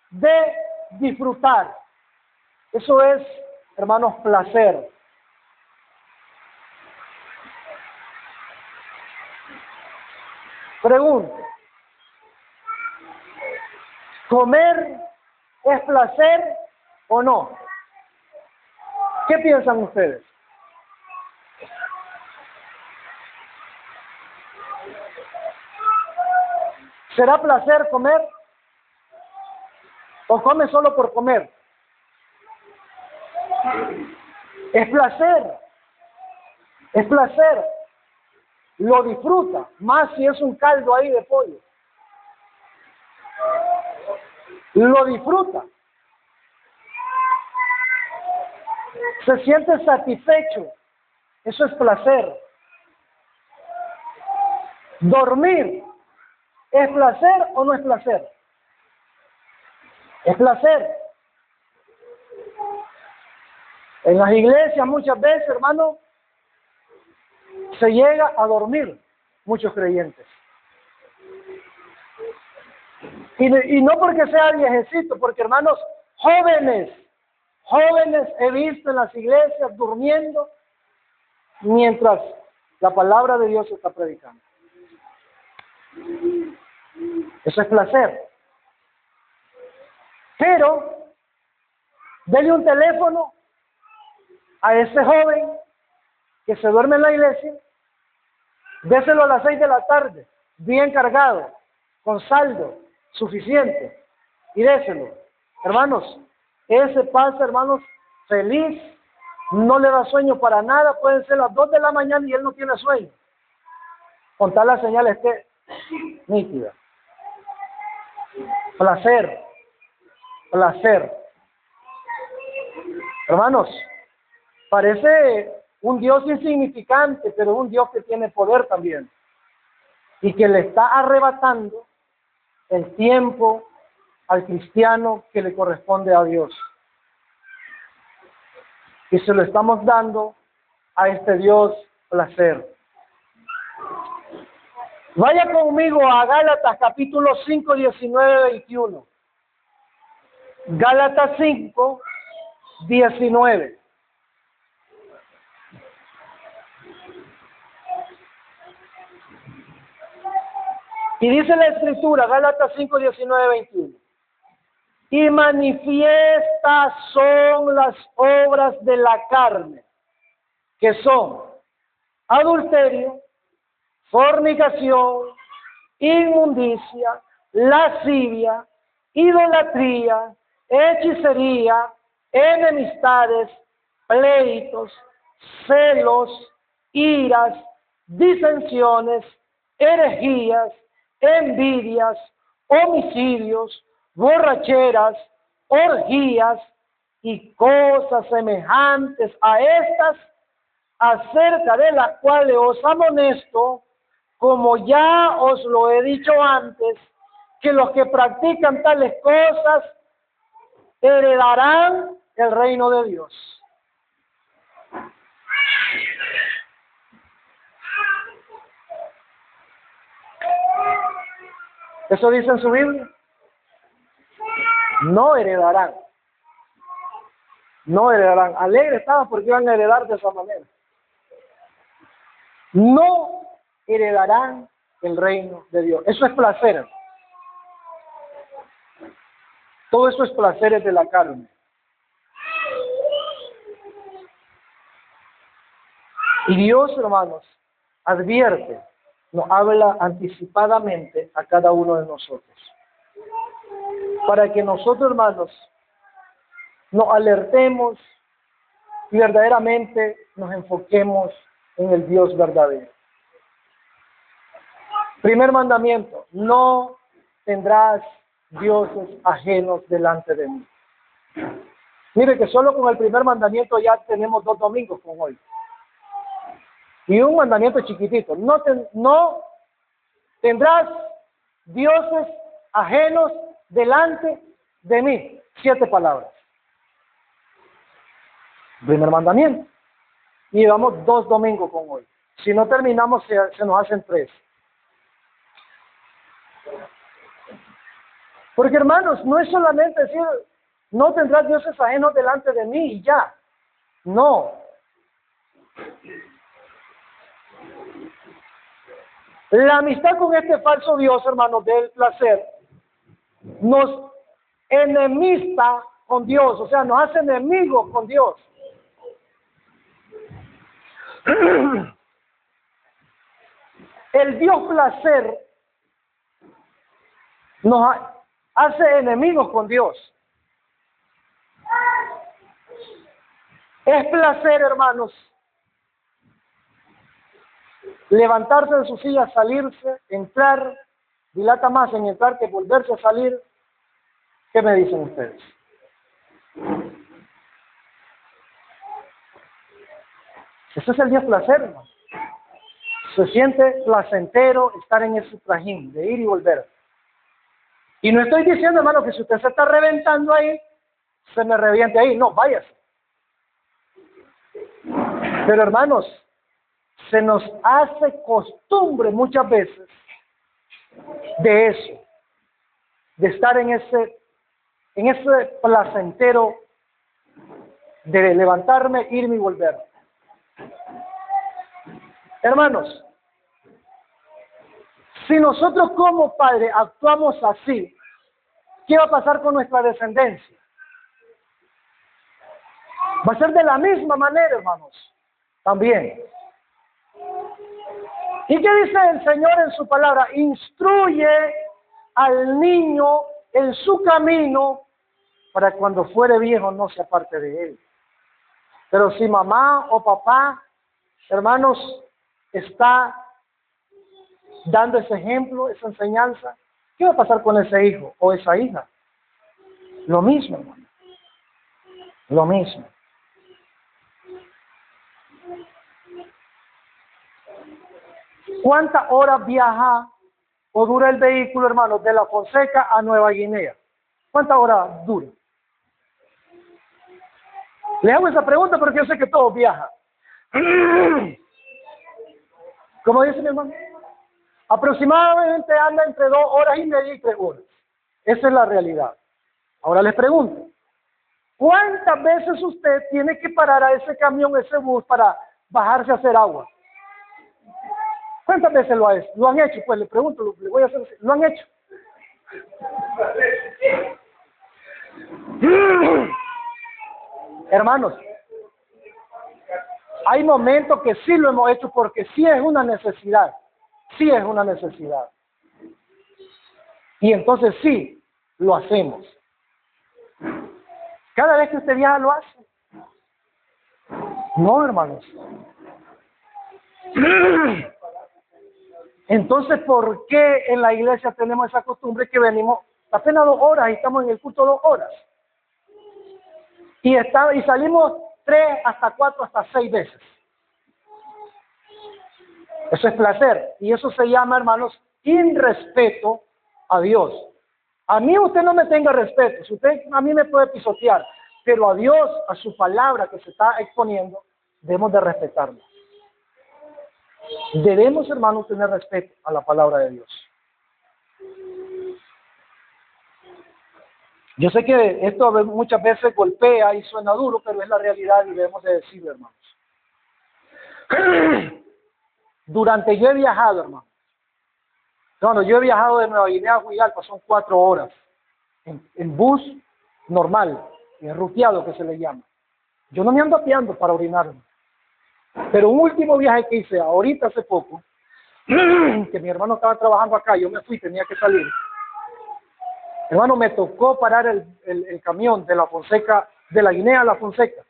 de disfrutar. Eso es, hermanos, placer. Pregunto, ¿comer es placer o no? ¿Qué piensan ustedes? ¿Será placer comer? ¿O come solo por comer? Es placer. Es placer. Lo disfruta, más si es un caldo ahí de pollo. Lo disfruta. Se siente satisfecho. Eso es placer. Dormir, ¿es placer o no es placer? Es placer. En las iglesias muchas veces, hermano, se llega a dormir muchos creyentes. Y no porque sea viejecito, porque, hermanos, jóvenes he visto en las iglesias durmiendo mientras la palabra de Dios se está predicando. Eso es placer. Pero dele un teléfono a ese joven que se duerme en la iglesia, déselo a las 6 de la tarde, bien cargado, con saldo suficiente, y déselo. Hermanos, ese pasa, hermanos, feliz, no le da sueño para nada, pueden ser las 2 de la mañana y él no tiene sueño, con tal la señal esté nítida. Placer, placer. Hermanos, parece un Dios insignificante, pero un Dios que tiene poder también, y que le está arrebatando el tiempo al cristiano que le corresponde a Dios. Y se lo estamos dando a este Dios placer. Vaya conmigo a Gálatas capítulo 5, 19, 21. Gálatas 5, 19. Y dice la Escritura, Gálatas 5, 19, 21. Y manifiestas son las obras de la carne, que son adulterio, fornicación, inmundicia, lascivia, idolatría, hechicería, enemistades, pleitos, celos, iras, disensiones, herejías, envidias, homicidios, borracheras, orgías y cosas semejantes a estas, acerca de las cuales os amonesto, como ya os lo he dicho antes, que los que practican tales cosas heredarán el reino de Dios. ¿Eso dice en su Biblia? No heredarán. No heredarán. Alegre estaba porque iban a heredar de esa manera. No heredarán el reino de Dios. Eso es placer. Todo eso es placeres de la carne. Y Dios, hermanos, advierte, nos habla anticipadamente a cada uno de nosotros, para que nosotros, hermanos, nos alertemos y verdaderamente nos enfoquemos en el Dios verdadero. Primer mandamiento: no tendrás dioses ajenos delante de mí. Mire que solo con el primer mandamiento ya tenemos 2 domingos con hoy. Y un mandamiento chiquitito: no tendrás dioses ajenos delante de mí. 7 palabras. Primer mandamiento. Y llevamos 2 domingos con hoy. Si no terminamos, se nos hacen 3. Porque, hermanos, no es solamente decir, no tendrás dioses ajenos delante de mí y ya. No. La amistad con este falso Dios, hermanos, del placer, nos enemista con Dios, o sea, nos hace enemigos con Dios. El Dios placer nos hace enemigos con Dios. Es placer, hermanos, levantarse de su silla, salirse, entrar, dilata más en entrar que volverse a salir. ¿Qué me dicen ustedes? Ese es el Dios placer, hermano. Se siente placentero estar en ese trajín de ir y volver. Y no estoy diciendo, hermano, que si usted se está reventando ahí, se me reviente ahí. No, váyase. Pero, hermanos, se nos hace costumbre muchas veces de eso, de estar en ese placentero de levantarme, irme y volver. Hermanos, si nosotros como padres actuamos así, ¿qué va a pasar con nuestra descendencia? Va a ser de la misma manera, hermanos, también. ¿Y qué dice el Señor en su palabra? Instruye al niño en su camino para cuando fuere viejo no se aparte de él. Pero si mamá o papá, hermanos, está dando ese ejemplo, esa enseñanza, ¿qué va a pasar con ese hijo o esa hija? Lo mismo, hermano. Lo mismo. ¿Cuántas horas viaja o dura el vehículo, hermano, de La Fonseca a Nueva Guinea? ¿Cuántas horas dura? Le hago esa pregunta porque yo sé que todos viajan. ¿Cómo dice mi hermano? Aproximadamente anda entre 2 horas y media y 3 horas. Esa es la realidad. Ahora les pregunto, ¿cuántas veces usted tiene que parar a ese camión, ese bus, para bajarse a hacer agua? ¿Cuántas veces lo han hecho? Pues le pregunto, le voy a hacer, ¿lo han hecho? Hermanos, hay momentos que sí lo hemos hecho porque sí es una necesidad. Sí es una necesidad. Y entonces sí, lo hacemos. Cada vez que usted viaja lo hace. No, hermanos. Entonces, ¿por qué en la iglesia tenemos esa costumbre que venimos apenas 2 horas y estamos en el culto 2 horas? Y salimos 3 hasta 4 hasta 6 veces. Eso es placer. Y eso se llama, hermanos, irrespeto a Dios. A mí usted no me tenga respeto. Si usted a mí me puede pisotear, pero a Dios, a su palabra que se está exponiendo, debemos de respetarlo. Debemos, hermanos, tener respeto a la palabra de Dios. Yo sé que esto muchas veces golpea y suena duro, pero es la realidad y debemos de decirlo, hermanos. Yo he viajado, hermano. Yo he viajado de Nueva Guinea a Huigalpa, son 4 horas. En bus normal, en ruteado que se le llama. Yo no me ando apeando para orinarme. Pero un último viaje que hice ahorita hace poco, que mi hermano estaba trabajando acá, yo me fui, tenía que salir. Hermano, me tocó parar el camión de La Fonseca, de la Guinea a La Fonseca.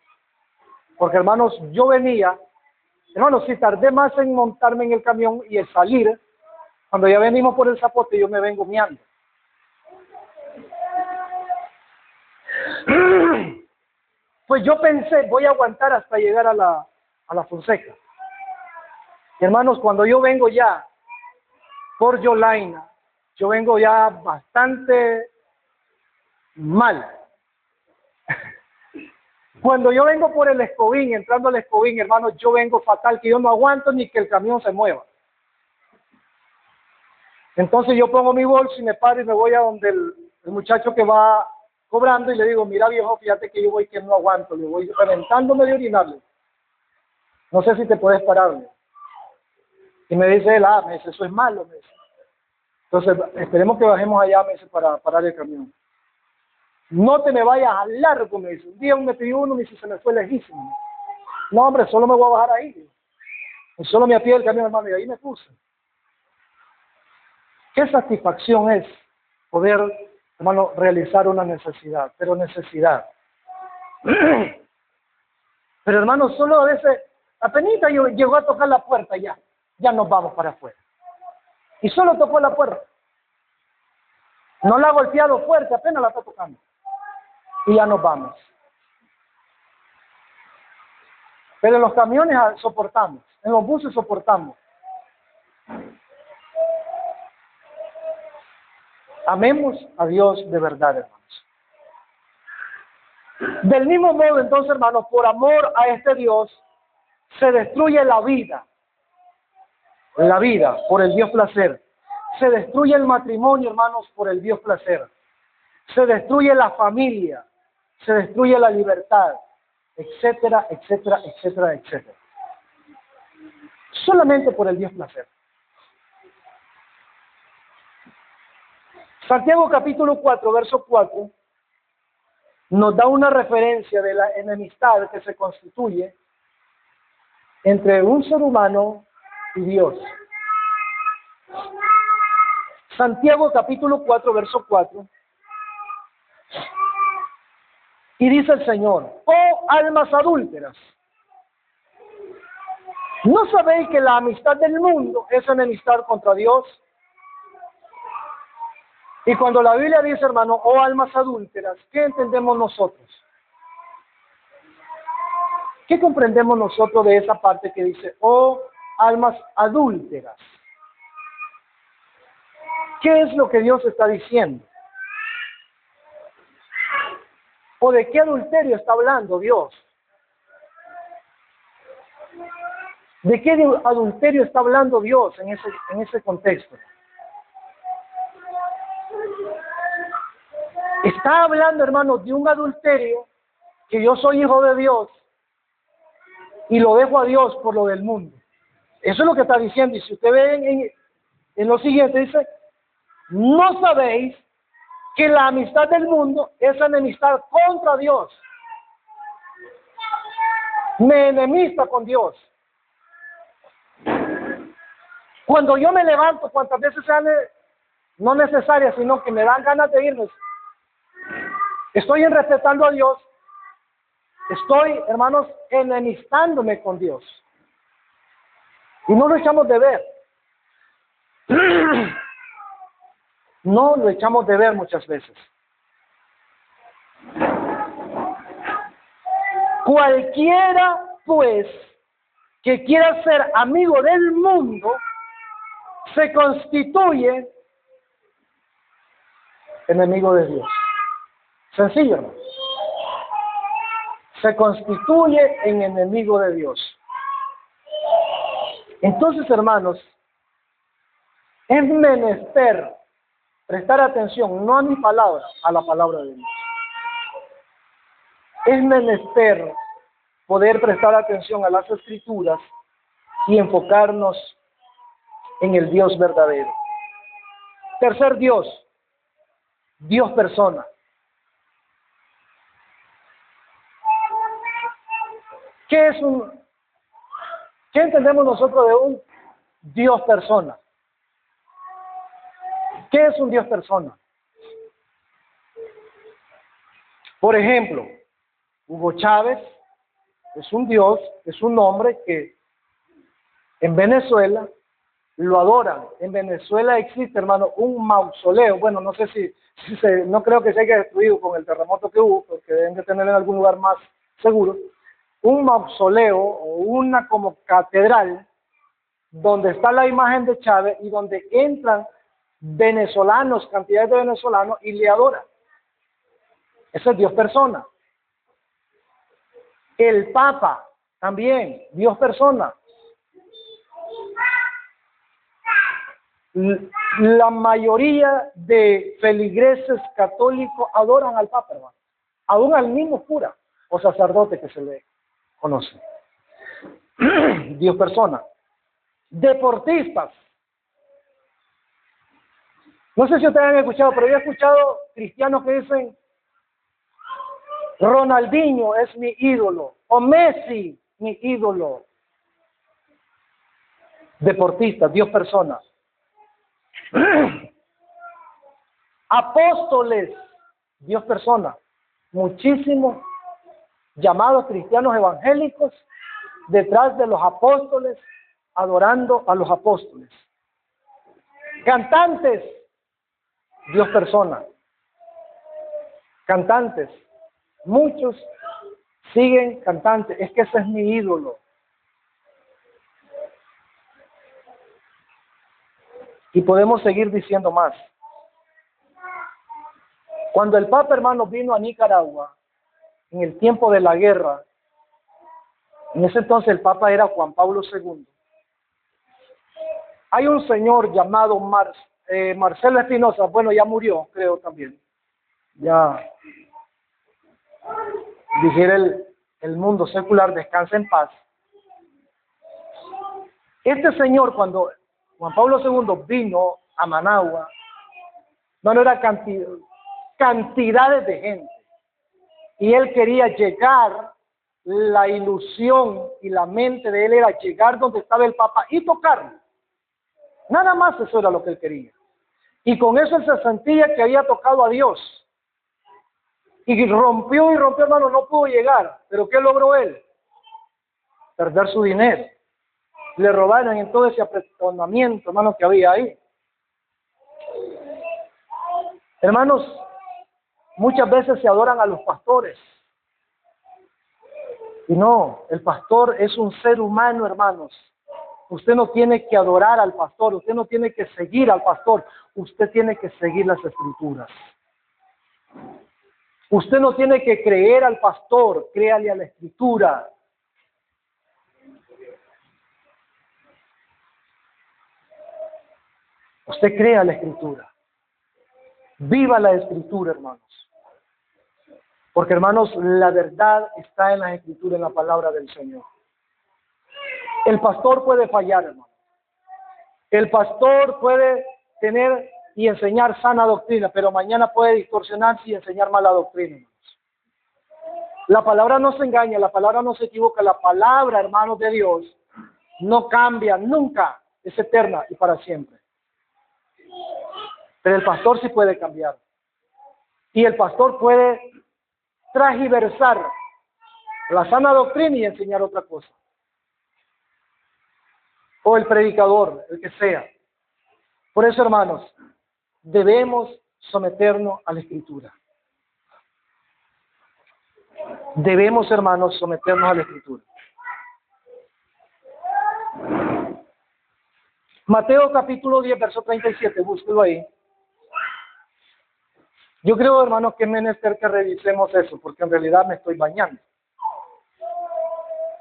Porque, hermanos, yo venía, hermanos, si tardé más en montarme en el camión y el salir, cuando ya venimos por el Zapote, yo me vengo meando. Pues yo pensé, voy a aguantar hasta llegar a la Fonseca. Hermanos, cuando yo vengo ya por Yolaina, yo vengo ya bastante mal. Cuando yo vengo por el Escobín, entrando al Escobín, hermanos, yo vengo fatal, que yo no aguanto ni que el camión se mueva. Entonces yo pongo mi bolso y me paro y me voy a donde el muchacho que va cobrando y le digo, mira viejo, fíjate que yo voy que no aguanto, le voy reventándome de orinarle. No sé si te puedes pararle. Y me dice él, me dice, eso es malo, me dice. Entonces, esperemos que bajemos allá, me dice, para parar el camión. No te me vayas a largo, me dice. Un día me pidió uno, me dice, se me fue lejísimo. No, hombre, solo me voy a bajar ahí. Y solo me apié el camión, hermano, y ahí me puse. Qué satisfacción es poder, hermano, realizar una necesidad, pero necesidad. Pero, hermano, solo a veces, apenas llegó a tocar la puerta ya nos vamos para afuera. Y solo tocó la puerta. No la ha golpeado fuerte, apenas la está tocando. Y ya nos vamos. Pero en los camiones soportamos, en los buses soportamos. Amemos a Dios de verdad, hermanos. Del mismo modo, entonces, hermanos, por amor a este Dios, se destruye la vida por el Dios placer. Se destruye el matrimonio, hermanos, por el Dios placer. Se destruye la familia, se destruye la libertad, etcétera, etcétera, etcétera, etcétera. Solamente por el Dios placer. Santiago capítulo 4, verso 4, nos da una referencia de la enemistad que se constituye entre un ser humano y Dios. Santiago capítulo 4, verso 4. Y dice el Señor, oh almas adúlteras, ¿no sabéis que la amistad del mundo es enemistad contra Dios? Y cuando la Biblia dice, hermano, oh almas adúlteras, ¿qué entendemos nosotros? ¿Qué comprendemos nosotros de esa parte que dice, oh almas adúlteras? ¿Qué es lo que Dios está diciendo? ¿O de qué adulterio está hablando Dios? ¿De qué adulterio está hablando Dios en ese contexto? Está hablando, hermanos, de un adulterio que yo soy hijo de Dios y lo dejo a Dios por lo del mundo. Eso es lo que está diciendo. Y si usted ve en lo siguiente, dice, ¿no sabéis que la amistad del mundo es enemistad contra Dios? Me enemista con Dios. Cuando yo me levanto, cuantas veces sean no necesarias, sino que me dan ganas de irme, estoy respetando a Dios, estoy, hermanos, enemistándome con Dios. Y no lo echamos de ver. No lo echamos de ver muchas veces. Cualquiera, pues, que quiera ser amigo del mundo, se constituye enemigo de Dios. Sencillo, ¿no? Se constituye en enemigo de Dios. Entonces, hermanos, es menester prestar atención, no a mi palabra, a la palabra de Dios. Es menester poder prestar atención a las Escrituras y enfocarnos en el Dios verdadero. Tercer Dios, Dios persona. ¿Qué entendemos nosotros de un Dios persona? ¿Qué es un Dios persona? Por ejemplo, Hugo Chávez es un Dios, es un hombre que en Venezuela lo adoran. En Venezuela existe, hermano, un mausoleo. Bueno, no sé no creo que se haya destruido con el terremoto que hubo, porque deben de tener en algún lugar más seguro. Un mausoleo o una como catedral donde está la imagen de Chávez y donde entran venezolanos, cantidades de venezolanos y le adoran. Ese es Dios persona. El Papa también, Dios persona. La mayoría de feligreses católicos adoran al Papa, hermano. Aún al mismo cura o sacerdote que se le conoce. Dios persona. Deportistas. No sé si ustedes han escuchado, pero yo he escuchado cristianos que dicen, Ronaldinho es mi ídolo, o Messi, mi ídolo. Deportistas, Dios persona. Apóstoles, Dios persona. Muchísimos llamados cristianos evangélicos detrás de los apóstoles, adorando a los apóstoles. Cantantes, Dios persona. Cantantes, muchos siguen cantantes, es que ese es mi ídolo. Y podemos seguir diciendo más. Cuando el Papa, hermano, vino a Nicaragua, en el tiempo de la guerra, en ese entonces el Papa era Juan Pablo II. Hay un señor llamado Marcelo Espinosa, bueno, ya murió, creo también. Ya, dijera el mundo secular, descansa en paz. Este señor, cuando Juan Pablo II vino a Managua, no era cantidades de gente. Y él quería llegar, la ilusión y la mente de él era llegar donde estaba el Papa y tocarlo. Nada más eso era lo que él quería. Y con eso él se sentía que había tocado a Dios. Y rompió, hermano, no pudo llegar. ¿Pero qué logró él? Perder su dinero. Le robaron en todo ese apretonamiento, hermano, que había ahí. Hermanos, muchas veces se adoran a los pastores. Y no, el pastor es un ser humano, hermanos. Usted no tiene que adorar al pastor, usted no tiene que seguir al pastor, usted tiene que seguir las Escrituras. Usted no tiene que creer al pastor, créale a la Escritura. Usted crea la Escritura. Viva la Escritura, hermanos. Porque, hermanos, la verdad está en la Escritura, en la palabra del Señor. El pastor puede fallar, hermano. El pastor puede tener y enseñar sana doctrina, pero mañana puede distorsionarse y enseñar mala doctrina, hermanos. La palabra no se engaña, la palabra no se equivoca. La palabra, hermanos de Dios, no cambia nunca. Es eterna y para siempre. Pero el pastor sí puede cambiar. Y el pastor puede transversar la sana doctrina y enseñar otra cosa. O el predicador, el que sea. Por eso, hermanos, debemos someternos a la Escritura. Debemos, hermanos, someternos a la Escritura. Mateo capítulo 10, verso 37, búsquelo ahí. Yo creo, hermanos, que es menester que revisemos eso, porque en realidad me estoy bañando.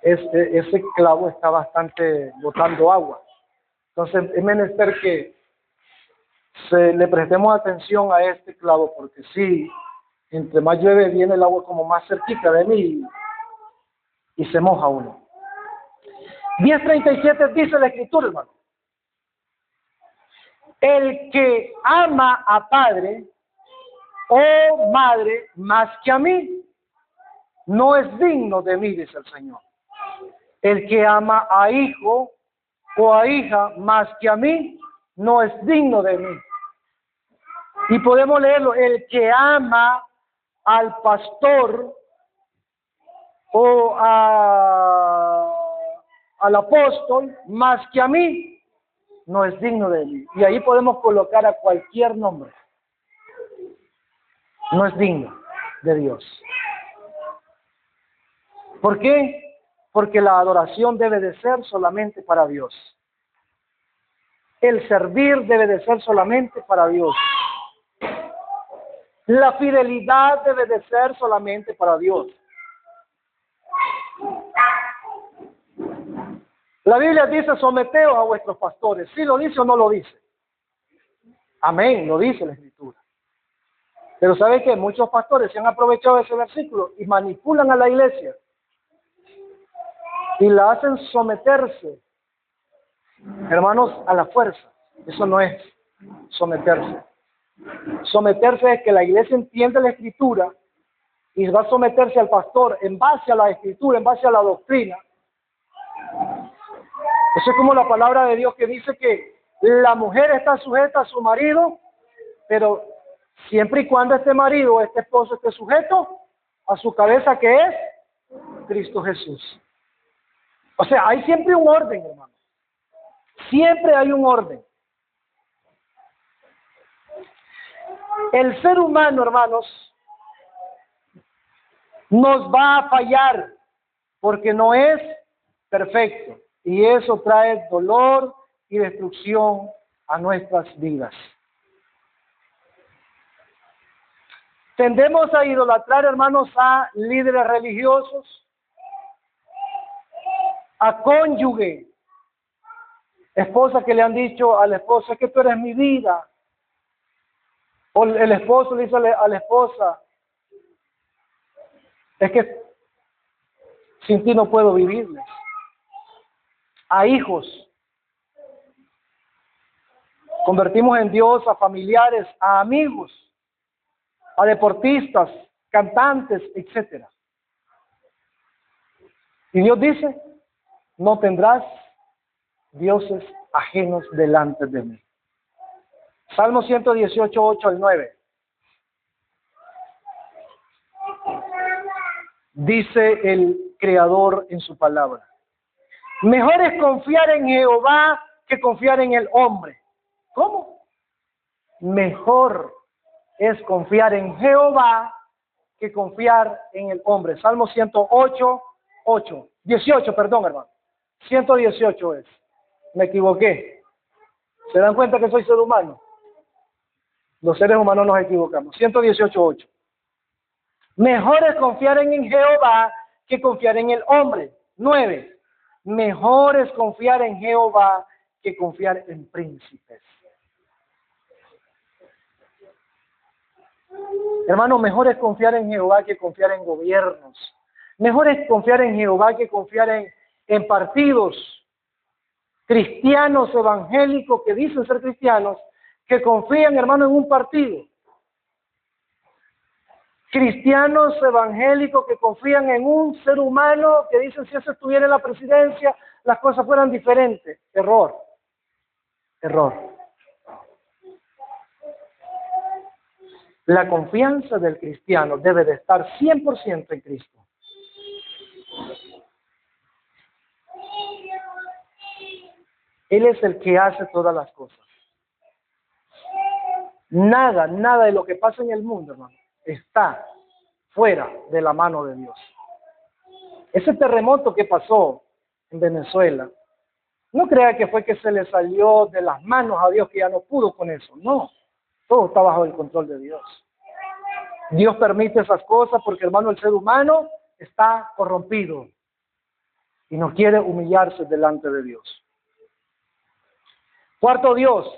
Ese clavo está bastante botando agua. Entonces es menester que le prestemos atención a este clavo, porque sí, entre más llueve viene el agua como más cerquita de mí y se moja uno. 10:37 dice la Escritura, hermano. El que ama a padre o madre más que a mí, no es digno de mí, dice el Señor. El que ama a hijo o a hija más que a mí, no es digno de mí. Y podemos leerlo, el que ama al pastor o al apóstol más que a mí, no es digno de mí. Y ahí podemos colocar a cualquier nombre. No es digno de Dios. ¿Por qué? Porque la adoración debe de ser solamente para Dios. El servir debe de ser solamente para Dios. La fidelidad debe de ser solamente para Dios. La Biblia dice, someteos a vuestros pastores. ¿Sí lo dice o no lo dice? Amén, lo dice la Escritura. Pero ¿sabe qué? Muchos pastores se han aprovechado de ese versículo y manipulan a la iglesia. Y la hacen someterse, hermanos, a la fuerza. Eso no es someterse. Someterse es que la iglesia entiende la Escritura y va a someterse al pastor en base a la Escritura, en base a la doctrina. Eso es como la palabra de Dios que dice que la mujer está sujeta a su marido, pero siempre y cuando este marido, este esposo esté sujeto a su cabeza, que es Cristo Jesús. O sea, hay siempre un orden, hermano. Siempre hay un orden. El ser humano, hermanos, nos va a fallar porque no es perfecto. Y eso trae dolor y destrucción a nuestras vidas. Tendemos a idolatrar, hermanos, a líderes religiosos, a cónyuge, esposa que le han dicho al esposo, es que tú eres mi vida. O el esposo le dice a la esposa, es que sin ti no puedo vivirles. A hijos, convertimos en Dios a familiares, a amigos, a deportistas, cantantes, etc. Y Dios dice, no tendrás dioses ajenos delante de mí. Salmo 118, 8 al 9. Dice el Creador en su palabra. Mejor es confiar en Jehová que confiar en el hombre. ¿Cómo? Mejor es confiar en Jehová que confiar en el hombre. Salmo 18, perdón, hermano. 118 es. Me equivoqué. ¿Se dan cuenta que soy ser humano? Los seres humanos nos equivocamos. 118:8. Mejor es confiar en Jehová que confiar en el hombre. 9. Mejor es confiar en Jehová que confiar en príncipes. Hermano, mejor es confiar en Jehová que confiar en gobiernos. Mejor es confiar en Jehová que confiar en partidos cristianos evangélicos que dicen ser cristianos, que confían, hermano, en un partido. Cristianos evangélicos que confían en un ser humano que dicen si ese estuviera en la presidencia, las cosas fueran diferentes. Error. La confianza del cristiano debe de estar 100% en Cristo. Él es el que hace todas las cosas. Nada de lo que pasa en el mundo, hermano, está fuera de la mano de Dios. Ese terremoto que pasó en Venezuela, no crea que fue que se le salió de las manos a Dios, que ya no pudo con eso. No, todo está bajo el control de Dios. Dios permite esas cosas porque, hermano, el ser humano está corrompido y no quiere humillarse delante de Dios. Cuarto Dios,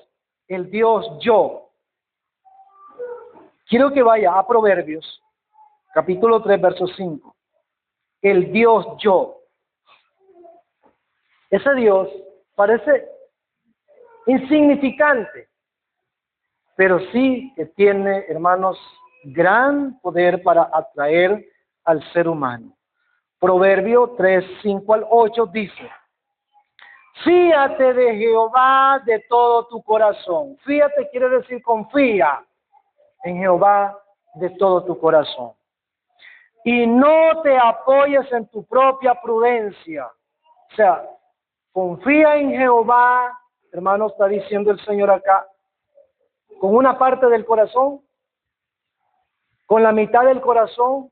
el Dios yo. Quiero que vaya a Proverbios, capítulo 3, verso 5. El Dios yo. Ese Dios parece insignificante, pero sí que tiene, hermanos, gran poder para atraer al ser humano. Proverbio 3, 5 al 8 dice: fíate de Jehová de todo tu corazón. Fíate quiere decir confía en Jehová de todo tu corazón. Y no te apoyes en tu propia prudencia. O sea, confía en Jehová, hermano, está diciendo el Señor acá, con una parte del corazón, con la mitad del corazón,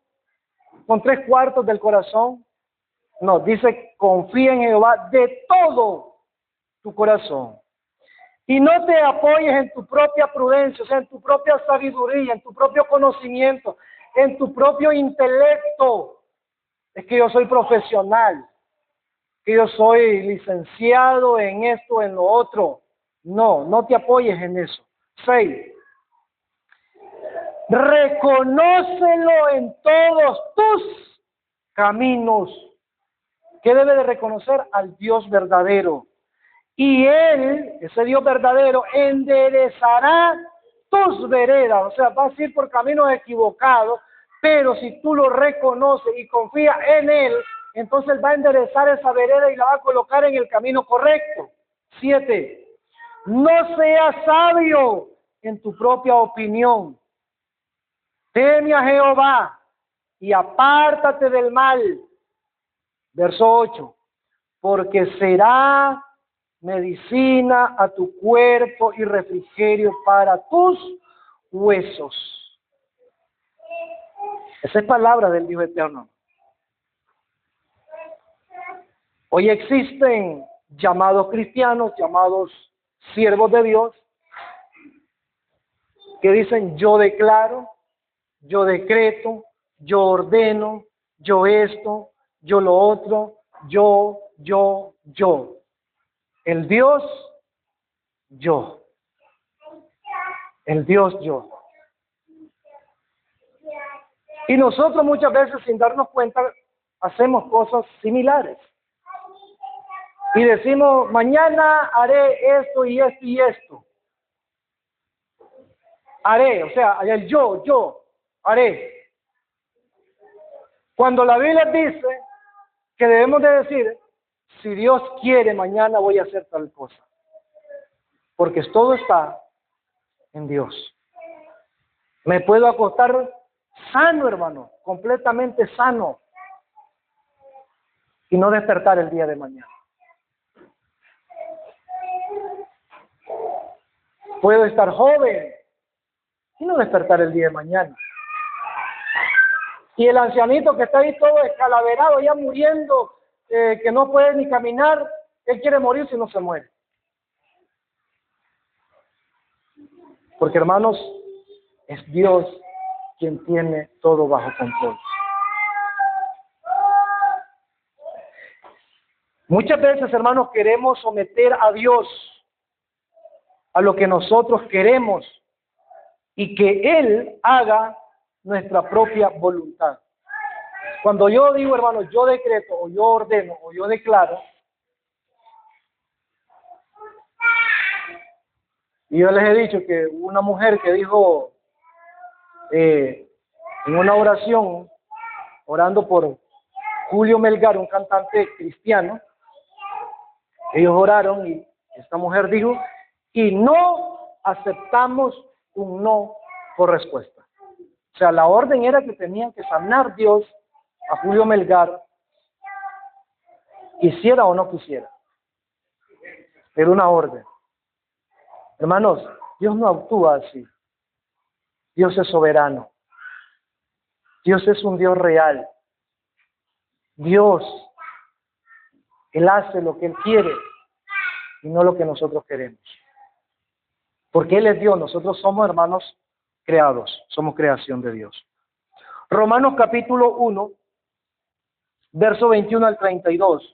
con 3/4 del corazón. No, dice confía en Jehová de todo tu corazón. Y no te apoyes en tu propia prudencia, o sea, en tu propia sabiduría, en tu propio conocimiento, en tu propio intelecto. Es que yo soy profesional, que yo soy licenciado en esto, en lo otro. No te apoyes en eso. 6. Reconócelo en todos tus caminos. ¿Qué debe de reconocer? Al Dios verdadero. Y Él, ese Dios verdadero, enderezará tus veredas. O sea, vas a ir por caminos equivocados, pero si tú lo reconoces y confías en Él, entonces Él va a enderezar esa vereda y la va a colocar en el camino correcto. 7. No seas sabio en tu propia opinión. Teme a Jehová y apártate del mal. Verso 8. Porque será medicina a tu cuerpo y refrigerio para tus huesos. Esa es palabra del Dios eterno. Hoy existen llamados cristianos, llamados siervos de Dios, que dicen yo declaro, yo decreto, yo ordeno, yo esto, yo lo otro, yo. El Dios, yo. El Dios, yo. Y nosotros muchas veces, sin darnos cuenta, hacemos cosas similares. Y decimos, mañana haré esto y esto y esto. Haré, o sea, el yo, haré. Cuando la Biblia dice que debemos de decir, si Dios quiere, mañana voy a hacer tal cosa. Porque todo está en Dios. Me puedo acostar sano, hermano, completamente sano. y no despertar el día de mañana. Puedo estar joven y no despertar el día de mañana. Y el ancianito que está ahí todo escalaverado, ya muriendo, que no puede ni caminar, él quiere morir si no se muere. Porque, hermanos, es Dios quien tiene todo bajo control. Muchas veces, hermanos, queremos someter a Dios a lo que nosotros queremos y que Él haga nuestra propia voluntad. Cuando yo digo, hermanos, yo decreto, o yo ordeno, o yo declaro, y yo les he dicho que una mujer que dijo en una oración, orando por Julio Melgar, un cantante cristiano, ellos oraron y esta mujer dijo, y no aceptamos un no por respuesta. O sea, la orden era que tenían que sanar Dios a Julio Melgar, quisiera o no quisiera. Era una orden. Hermanos, Dios no actúa así. Dios es soberano. Dios es un Dios real. Dios, Él hace lo que Él quiere y no lo que nosotros queremos. Porque Él es Dios, nosotros somos, hermanos, creados, somos creación de Dios. Romanos capítulo 1, verso 21 al 32.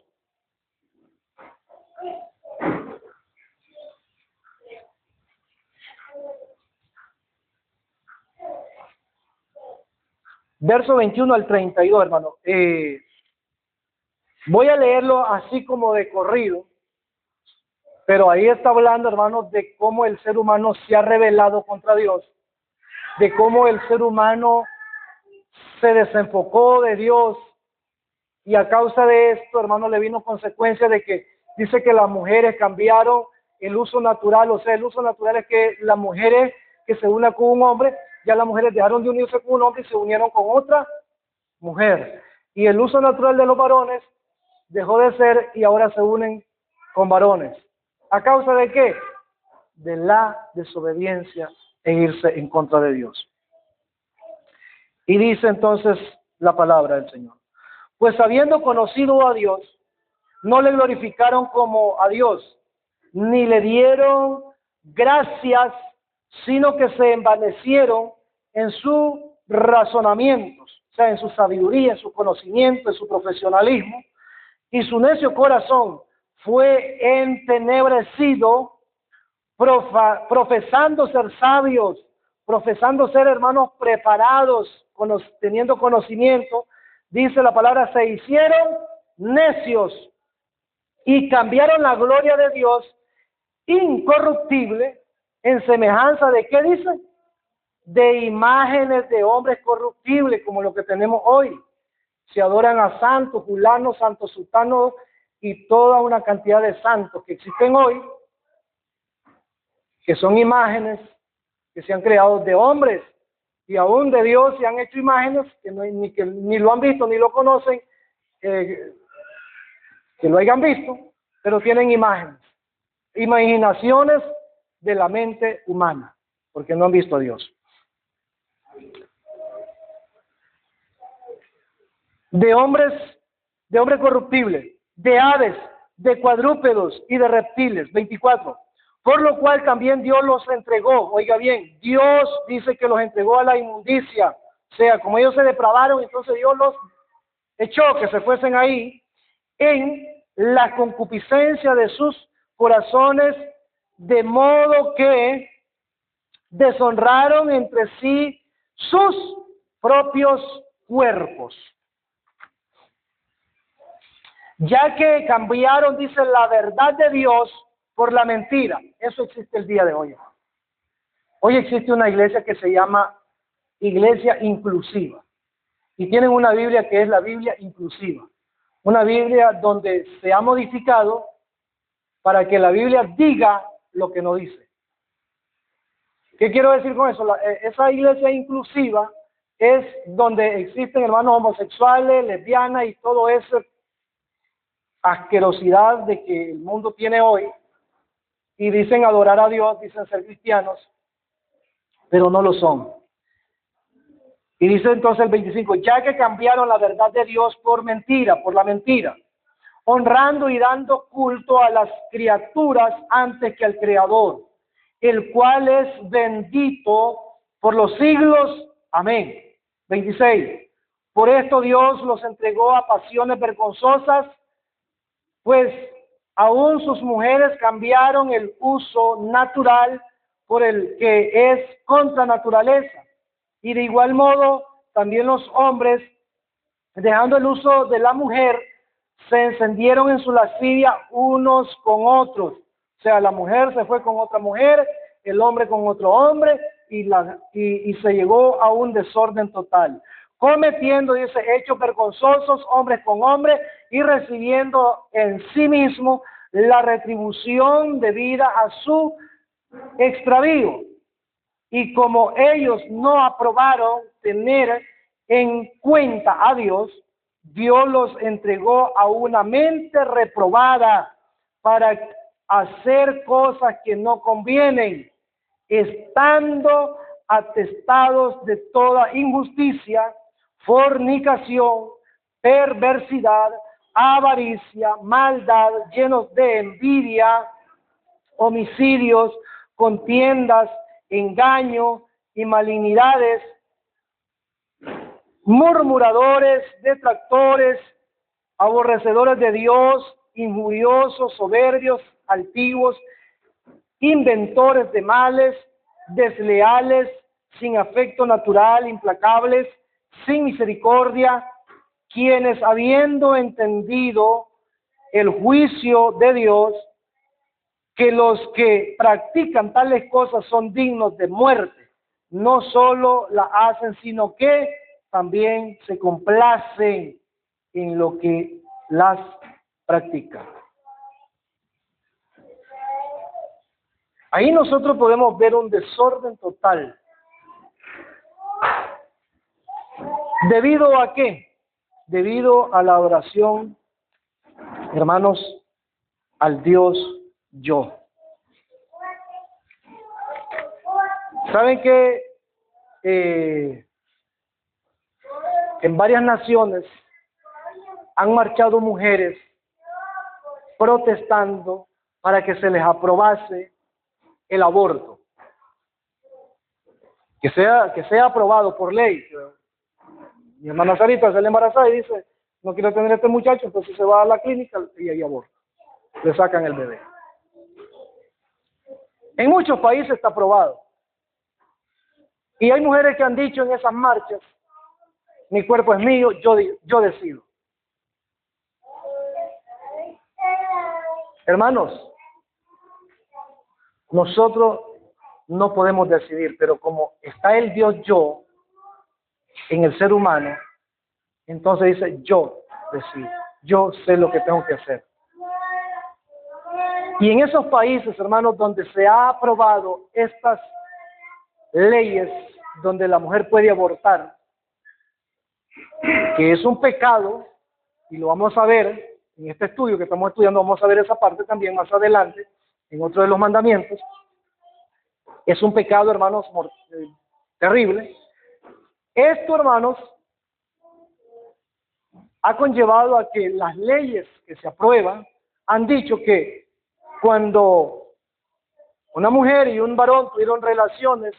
Verso 21 al 32, hermano. Voy a leerlo así como de corrido, pero ahí está hablando, hermanos, de cómo el ser humano se ha rebelado contra Dios, de cómo el ser humano se desenfocó de Dios, y a causa de esto, hermano, le vino consecuencia de que dice que las mujeres cambiaron el uso natural. O sea, el uso natural es que las mujeres que se unan con un hombre, ya las mujeres dejaron de unirse con un hombre y se unieron con otra mujer. Y el uso natural de los varones dejó de ser y ahora se unen con varones. ¿A causa de qué? De la desobediencia e irse en contra de Dios. Y dice entonces la palabra del Señor. Pues habiendo conocido a Dios, no le glorificaron como a Dios, ni le dieron gracias, sino que se envanecieron en sus razonamientos, o sea, en su sabiduría, en su conocimiento, en su profesionalismo, y su necio corazón fue entenebrecido, profesando ser sabios, profesando ser hermanos preparados, teniendo conocimiento. Dice la palabra, se hicieron necios y cambiaron la gloria de Dios incorruptible en semejanza de, ¿qué dice? De imágenes de hombres corruptibles, como lo que tenemos hoy. Se adoran a santos, fulanos, santos sutanos y toda una cantidad de santos que existen hoy, que son imágenes que se han creado de hombres, y aún de Dios se han hecho imágenes que ni lo han visto ni lo conocen, que lo hayan visto, pero tienen imágenes, imaginaciones de la mente humana, porque no han visto a Dios. De hombres corruptibles, de aves, de cuadrúpedos y de reptiles. 24. Por lo cual también Dios los entregó. Oiga bien, Dios dice que los entregó a la inmundicia. O sea, como ellos se depravaron, entonces Dios los echó que se fuesen ahí en la concupiscencia de sus corazones, de modo que deshonraron entre sí sus propios cuerpos. Ya que cambiaron, dice, la verdad de Dios por la mentira. Eso existe el día de hoy. Hoy existe una iglesia que se llama Iglesia Inclusiva. Y tienen una Biblia que es la Biblia Inclusiva. Una Biblia donde se ha modificado para que la Biblia diga lo que no dice. ¿Qué quiero decir con eso? Esa iglesia inclusiva es donde existen hermanos homosexuales, lesbianas y todo eso asquerosidad de que el mundo tiene hoy, y dicen adorar a Dios, dicen ser cristianos, pero no lo son. Y dice entonces el 25, ya que cambiaron la verdad de Dios por mentira, por la mentira, honrando y dando culto a las criaturas antes que al Creador, el cual es bendito por los siglos. Amén. 26. Por esto Dios los entregó a pasiones vergonzosas, pues aún sus mujeres cambiaron el uso natural por el que es contra naturaleza. Y de igual modo, también los hombres, dejando el uso de la mujer, se encendieron en su lascivia unos con otros. O sea, la mujer se fue con otra mujer, el hombre con otro hombre, y se llegó a un desorden total. Cometiendo, dice, hechos vergonzosos, hombres con hombres, y recibiendo en sí mismo la retribución debida a su extravío. Y como ellos no aprobaron tener en cuenta a Dios, Dios los entregó a una mente reprobada para hacer cosas que no convienen, estando atestados de toda injusticia, fornicación, perversidad, avaricia, maldad, llenos de envidia, homicidios, contiendas, engaño y malignidades, murmuradores, detractores, aborrecedores de Dios, injuriosos, soberbios, altivos, inventores de males, desleales, sin afecto natural, implacables, sin misericordia, quienes habiendo entendido el juicio de Dios, que los que practican tales cosas son dignos de muerte, no solo la hacen, sino que también se complacen en lo que las practican. Ahí nosotros podemos ver un desorden total. ¿Debido a qué? Debido a la adoración, hermanos, al Dios yo. ¿Saben que en varias naciones han marchado mujeres protestando para que se les aprobase el aborto? Que sea aprobado por ley. Mi hermana Sarita se le embarazada y dice, no quiero tener a este muchacho, entonces se va a la clínica y ahí aborta. Le sacan el bebé. En muchos países está aprobado. Y hay mujeres que han dicho en esas marchas, mi cuerpo es mío, yo decido. Hermanos, nosotros no podemos decidir, pero como está el Dios yo en el ser humano, entonces dice, yo decido, yo sé lo que tengo que hacer. Y en esos países, hermanos, donde se ha aprobado estas leyes, donde la mujer puede abortar, que es un pecado, y lo vamos a ver en este estudio que estamos estudiando, vamos a ver esa parte también más adelante, en otro de los mandamientos. Es un pecado, hermanos, terrible. Esto, hermanos, ha conllevado a que las leyes que se aprueban han dicho que cuando una mujer y un varón tuvieron relaciones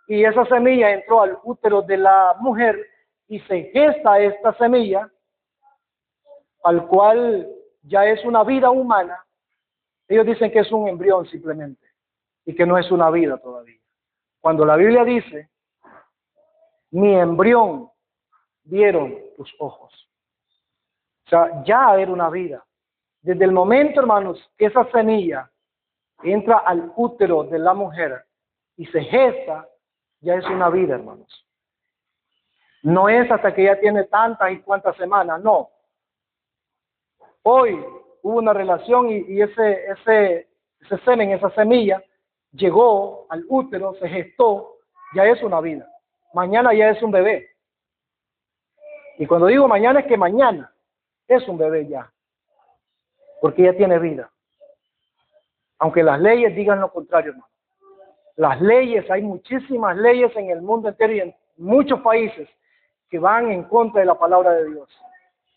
y esa semilla entró al útero de la mujer y se gesta esta semilla, al cual ya es una vida humana, ellos dicen que es un embrión simplemente y que no es una vida todavía. Cuando la Biblia dice, mi embrión vieron tus ojos. O sea, ya era una vida. Desde el momento, hermanos, que esa semilla entra al útero de la mujer y se gesta, ya es una vida, hermanos. No es hasta que ya tiene tantas y cuantas semanas, no. Hoy hubo una relación y ese semen, esa semilla, llegó al útero, se gestó, ya es una vida. Mañana ya es un bebé. Y cuando digo mañana es que mañana es un bebé ya. porque ella tiene vida. Aunque las leyes digan lo contrario, hermano. Las leyes, hay muchísimas leyes en el mundo entero y en muchos países que van en contra de la palabra de Dios.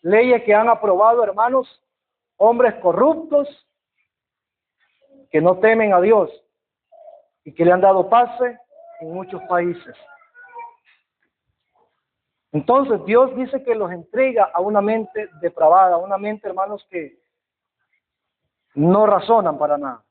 Leyes que han aprobado, hermanos, hombres corruptos que no temen a Dios y que le han dado pase en muchos países. Entonces Dios dice que los entrega a una mente depravada, a una mente, hermanos, que no razonan para nada.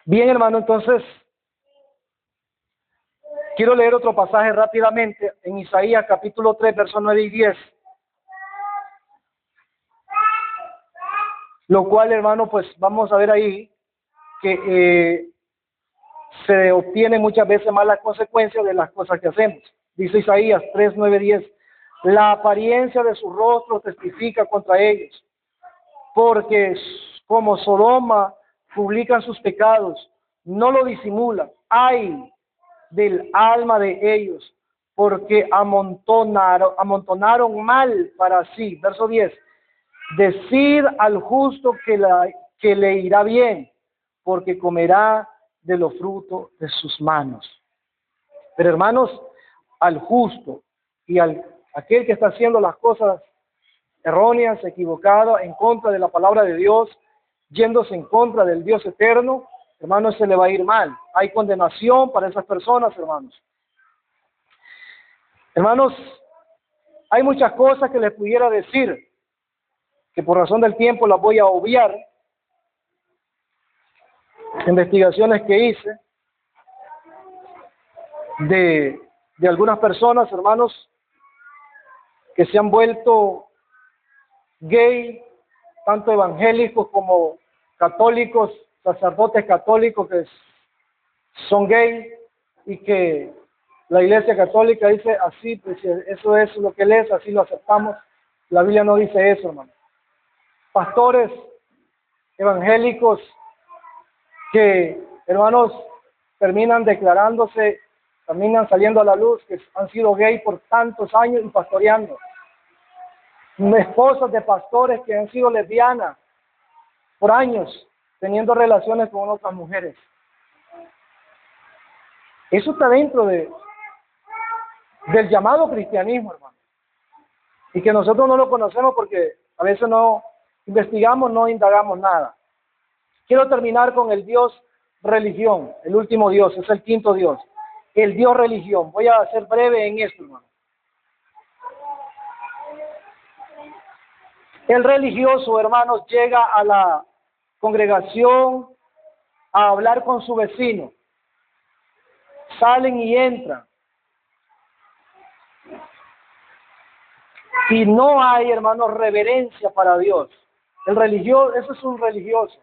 Bien, hermano, entonces quiero leer otro pasaje rápidamente en Isaías capítulo 3, versos 9 y 10. Lo cual, hermano, pues vamos a ver ahí que se obtienen muchas veces malas consecuencias de las cosas que hacemos. Dice Isaías 3, 9, 10. La apariencia de su rostro testifica contra ellos, porque como Sodoma publican sus pecados, no lo disimulan. Ay del alma de ellos, porque amontonaron mal para sí. Verso 10. Decid al justo que le irá bien, porque comerá de los frutos de sus manos. Pero hermanos, al justo y aquel que está haciendo las cosas erróneas, equivocadas, en contra de la palabra de Dios, yéndose en contra del Dios eterno, hermanos, se le va a ir mal. Hay condenación para esas personas, hermanos. Hermanos, hay muchas cosas que les pudiera decir, que por razón del tiempo las voy a obviar. Investigaciones que hice de algunas personas, hermanos, que se han vuelto gay, tanto evangélicos como católicos, sacerdotes católicos que son gay, y que la Iglesia Católica dice así, pues eso es lo que él es, así lo aceptamos. La Biblia no dice eso, hermano. Pastores evangélicos que, hermanos, terminan declarándose, terminan saliendo a la luz, que han sido gay por tantos años y pastoreando. Esposas de pastores que han sido lesbianas por años, teniendo relaciones con otras mujeres. Eso está dentro del llamado cristianismo, hermano. Y que nosotros no lo conocemos porque a veces no investigamos, no indagamos nada. Quiero terminar con el Dios religión, el último Dios, es el quinto Dios. El Dios religión. Voy a ser breve en esto, hermano. El religioso, hermanos, llega a la congregación a hablar con su vecino. Salen y entran. Y no hay, hermanos, reverencia para Dios. El religioso, eso es un religioso.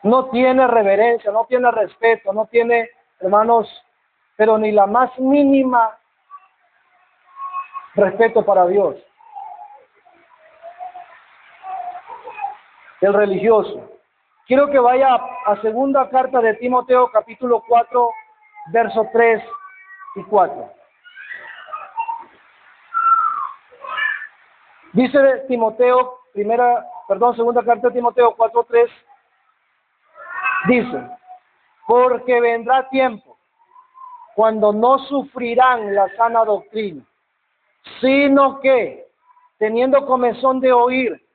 No tiene reverencia, no tiene respeto, no tiene, hermanos, pero ni la más mínima respeto para Dios. El religioso. Quiero que vaya a segunda carta de Timoteo, capítulo 4, versos 3 y 4. Dice Timoteo, segunda carta de Timoteo 4:3, dice, porque vendrá tiempo cuando no sufrirán la sana doctrina, sino que, teniendo comezón de oír,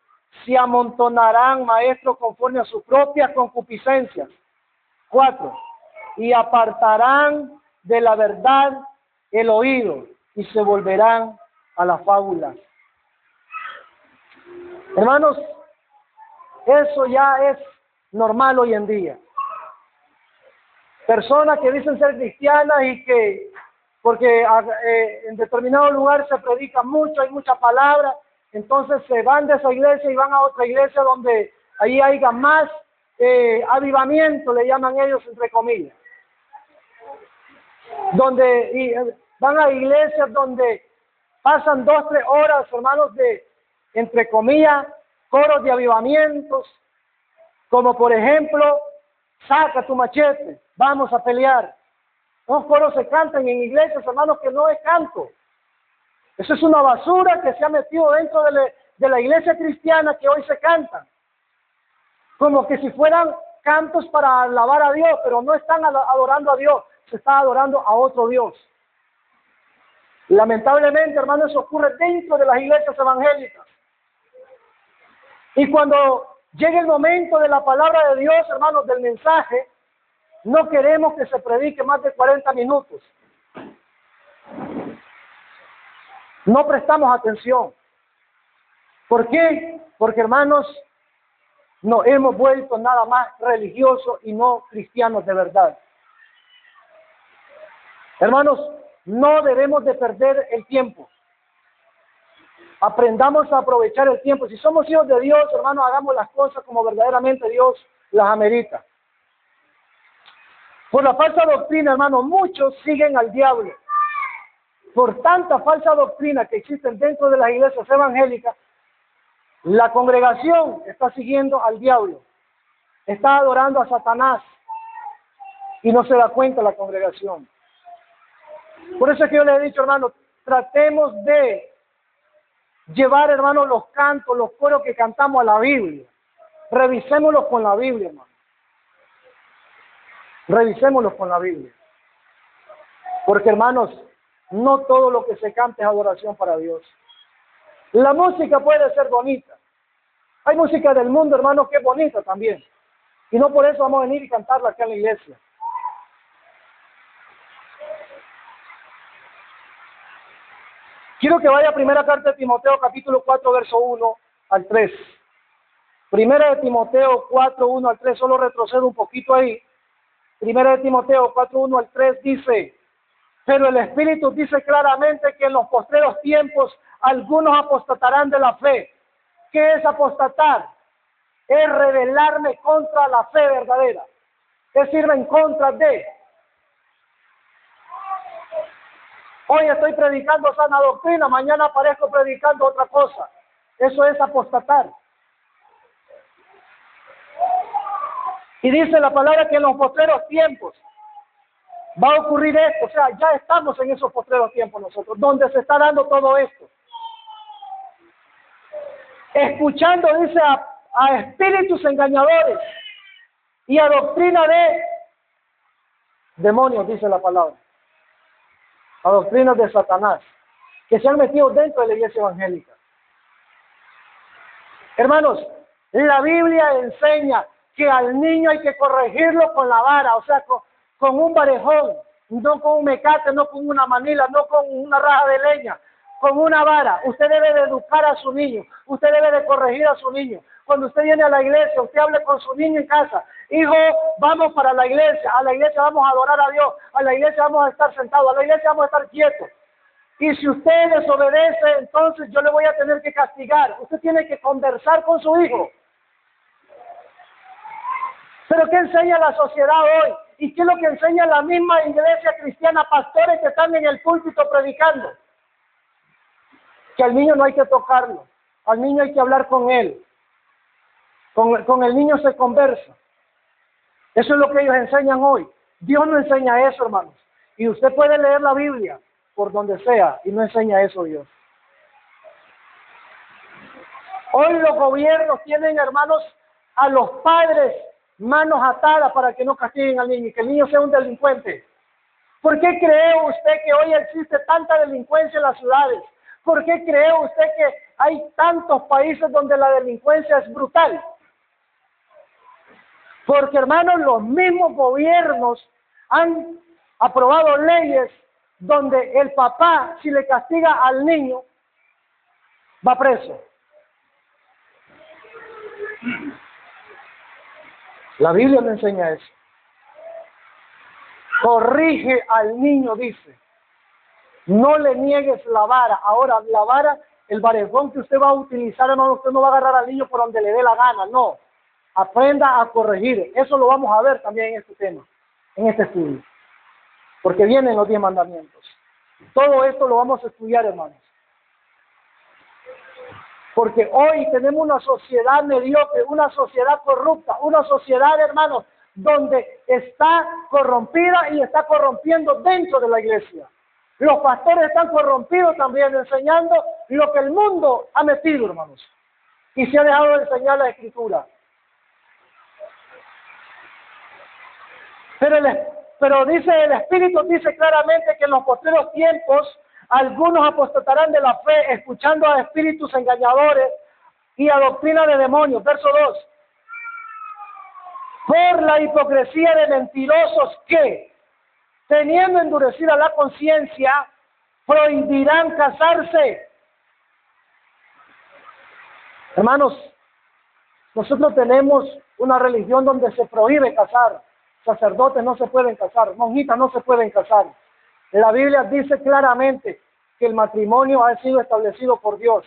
se amontonarán maestros conforme a sus propias concupiscencias. 4, y apartarán de la verdad el oído y se volverán a las fábulas. Hermanos, eso ya es normal hoy en día. Personas que dicen ser cristianas y que, porque en determinado lugar se predica mucho, hay mucha palabra, entonces se van de esa iglesia y van a otra iglesia donde ahí haya más avivamiento, le llaman ellos entre comillas. Van a iglesias donde pasan 2-3 horas, hermanos, de entre comillas, coros de avivamientos, como por ejemplo, saca tu machete, vamos a pelear. Los coros se cantan en iglesias, hermanos, que no es canto. Eso es una basura que se ha metido dentro de la iglesia cristiana que hoy se canta. Como que si fueran cantos para alabar a Dios, pero no están adorando a Dios, se está adorando a otro Dios. Lamentablemente, hermanos, eso ocurre dentro de las iglesias evangélicas. Y cuando llegue el momento de la palabra de Dios, hermanos, del mensaje, no queremos que se predique más de 40 minutos. No prestamos atención. ¿Por qué? Porque, hermanos, nos hemos vuelto nada más religiosos y no cristianos de verdad. Hermanos, no debemos de perder el tiempo. Aprendamos a aprovechar el tiempo. Si somos hijos de Dios, hermanos, hagamos las cosas como verdaderamente Dios las amerita. Por la falsa doctrina, hermanos, muchos siguen al diablo. Por tanta falsa doctrina que existen dentro de las iglesias evangélicas, la congregación está siguiendo al diablo. Está adorando a Satanás. Y no se da cuenta la congregación. Por eso es que yo les he dicho, hermanos, tratemos de llevar, hermanos, los cantos, los coros que cantamos a la Biblia. Revisémoslos con la Biblia, hermano. Revisémoslos con la Biblia. Porque, hermanos, no todo lo que se canta es adoración para Dios. La música puede ser bonita. Hay música del mundo, hermanos, que es bonita también. Y no por eso vamos a venir y cantarla acá en la iglesia. Quiero que vaya a primera carta de Timoteo, capítulo 4, verso 1 al 3. Primera de Timoteo 4, 1 al 3, solo retrocedo un poquito ahí. Primera de Timoteo 4, 1 al 3 dice: pero el Espíritu dice claramente que en los postreros tiempos algunos apostatarán de la fe. ¿Qué es apostatar? Es rebelarme contra la fe verdadera. Es irme en contra de. Hoy estoy predicando sana doctrina, mañana aparezco predicando otra cosa. Eso es apostatar. Y dice la palabra que en los postreros tiempos va a ocurrir esto. O sea, ya estamos en esos postreros tiempos nosotros, donde se está dando todo esto. Escuchando, dice, a espíritus engañadores y a doctrina de demonios, dice la palabra. A doctrinas de Satanás, que se han metido dentro de la iglesia evangélica. Hermanos, la Biblia enseña que al niño hay que corregirlo con la vara, o sea, con un varejón, no con un mecate, no con una manila, no con una raja de leña, con una vara. Usted debe de educar a su niño, usted debe de corregir a su niño. Cuando usted viene a la iglesia, usted hable con su niño en casa. Hijo, vamos para la iglesia, a la iglesia vamos a adorar a Dios, a la iglesia vamos a estar sentados, a la iglesia vamos a estar quietos. Y si usted desobedece, entonces yo le voy a tener que castigar. Usted tiene que conversar con su hijo. Pero ¿qué enseña la sociedad hoy? ¿Y qué es lo que enseña la misma iglesia cristiana, pastores que están en el púlpito predicando? Que al niño no hay que tocarlo, al niño hay que hablar con él. Con el niño se conversa. Eso es lo que ellos enseñan hoy. Dios no enseña eso, hermanos. Y usted puede leer la Biblia por donde sea y no enseña eso Dios. Hoy los gobiernos tienen, hermanos, a los padres manos atadas para que no castiguen al niño y que el niño sea un delincuente. ¿Por qué cree usted que hoy existe tanta delincuencia en las ciudades? ¿Por qué cree usted que hay tantos países donde la delincuencia es brutal? Porque, hermanos, los mismos gobiernos han aprobado leyes donde el papá, si le castiga al niño, va preso. La Biblia no enseña eso. Corrige al niño, dice. No le niegues la vara. Ahora, la vara, el varejón que usted va a utilizar, hermano, usted no va a agarrar al niño por donde le dé la gana, no. Aprenda a corregir. Eso lo vamos a ver también en este tema, en este estudio. Porque vienen los 10 mandamientos. Todo esto lo vamos a estudiar, hermanos. Porque hoy tenemos una sociedad mediocre, una sociedad corrupta, una sociedad, hermanos, donde está corrompida y está corrompiendo dentro de la iglesia. Los pastores están corrompidos también, enseñando lo que el mundo ha metido, hermanos. Y se ha dejado de enseñar la Escritura. Pero dice el Espíritu, dice claramente que en los posteriores tiempos algunos apostatarán de la fe, escuchando a espíritus engañadores y a doctrina de demonios. Verso 2. Por la hipocresía de mentirosos que, teniendo endurecida la conciencia, prohibirán casarse. Hermanos, nosotros tenemos una religión donde se prohíbe casar. Sacerdotes no se pueden casar, monjitas no se pueden casar. La Biblia dice claramente que el matrimonio ha sido establecido por Dios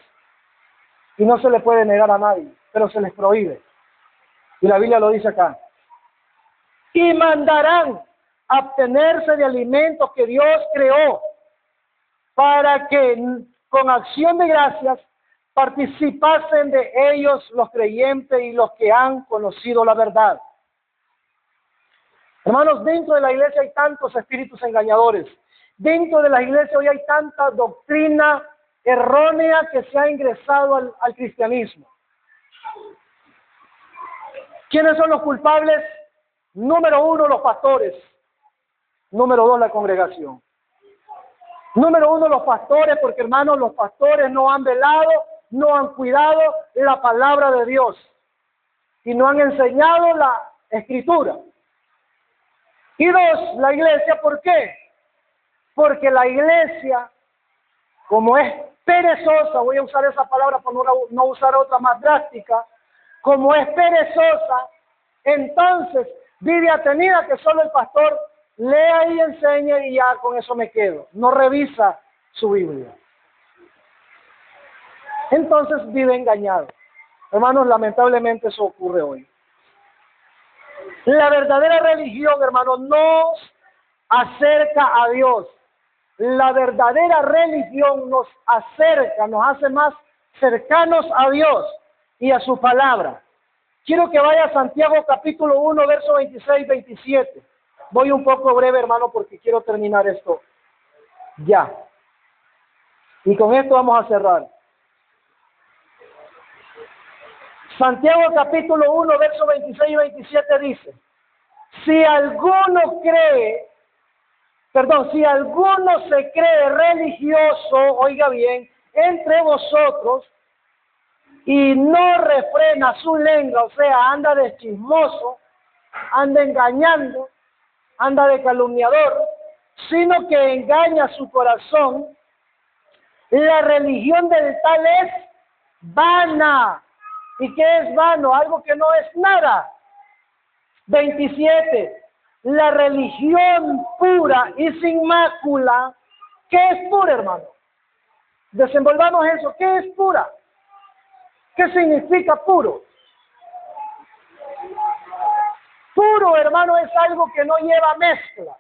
y no se le puede negar a nadie, pero se les prohíbe. Y la Biblia lo dice acá. Y mandarán abstenerse de alimentos que Dios creó para que con acción de gracias participasen de ellos los creyentes y los que han conocido la verdad. Hermanos, dentro de la iglesia hay tantos espíritus engañadores. Dentro de la iglesia hoy hay tanta doctrina errónea que se ha ingresado al cristianismo. ¿Quiénes son los culpables? Número 1, los pastores. Número 2, la congregación. Número 1, los pastores, porque hermanos, los pastores no han velado, no han cuidado la palabra de Dios y no han enseñado la Escritura. Y 2, la iglesia. ¿Por qué? Porque la iglesia, como es perezosa, voy a usar esa palabra para no usar otra más drástica, como es perezosa, entonces vive atenida que solo el pastor lea y enseñe y ya con eso me quedo. No revisa su Biblia. Entonces vive engañado. Hermanos, lamentablemente eso ocurre hoy. La verdadera religión, hermanos, nos acerca a Dios. La verdadera religión nos acerca, nos hace más cercanos a Dios y a su palabra. Quiero que vaya a Santiago capítulo 1, verso 26 y 27. Voy un poco breve, hermano, porque quiero terminar esto ya. Y con esto vamos a cerrar. Santiago capítulo 1, verso 26 y 27 dice: si alguno se cree religioso, oiga bien, entre vosotros, y no refrena su lengua, o sea, anda de chismoso, anda engañando, anda de calumniador, sino que engaña su corazón, la religión del tal es vana. ¿Y qué es vano? Algo que no es nada. 27. La religión pura y sin mácula. ¿Qué es pura, hermano? Desenvolvamos eso. ¿Qué es pura? ¿Qué significa puro? Puro, hermano, es algo que no lleva mezcla.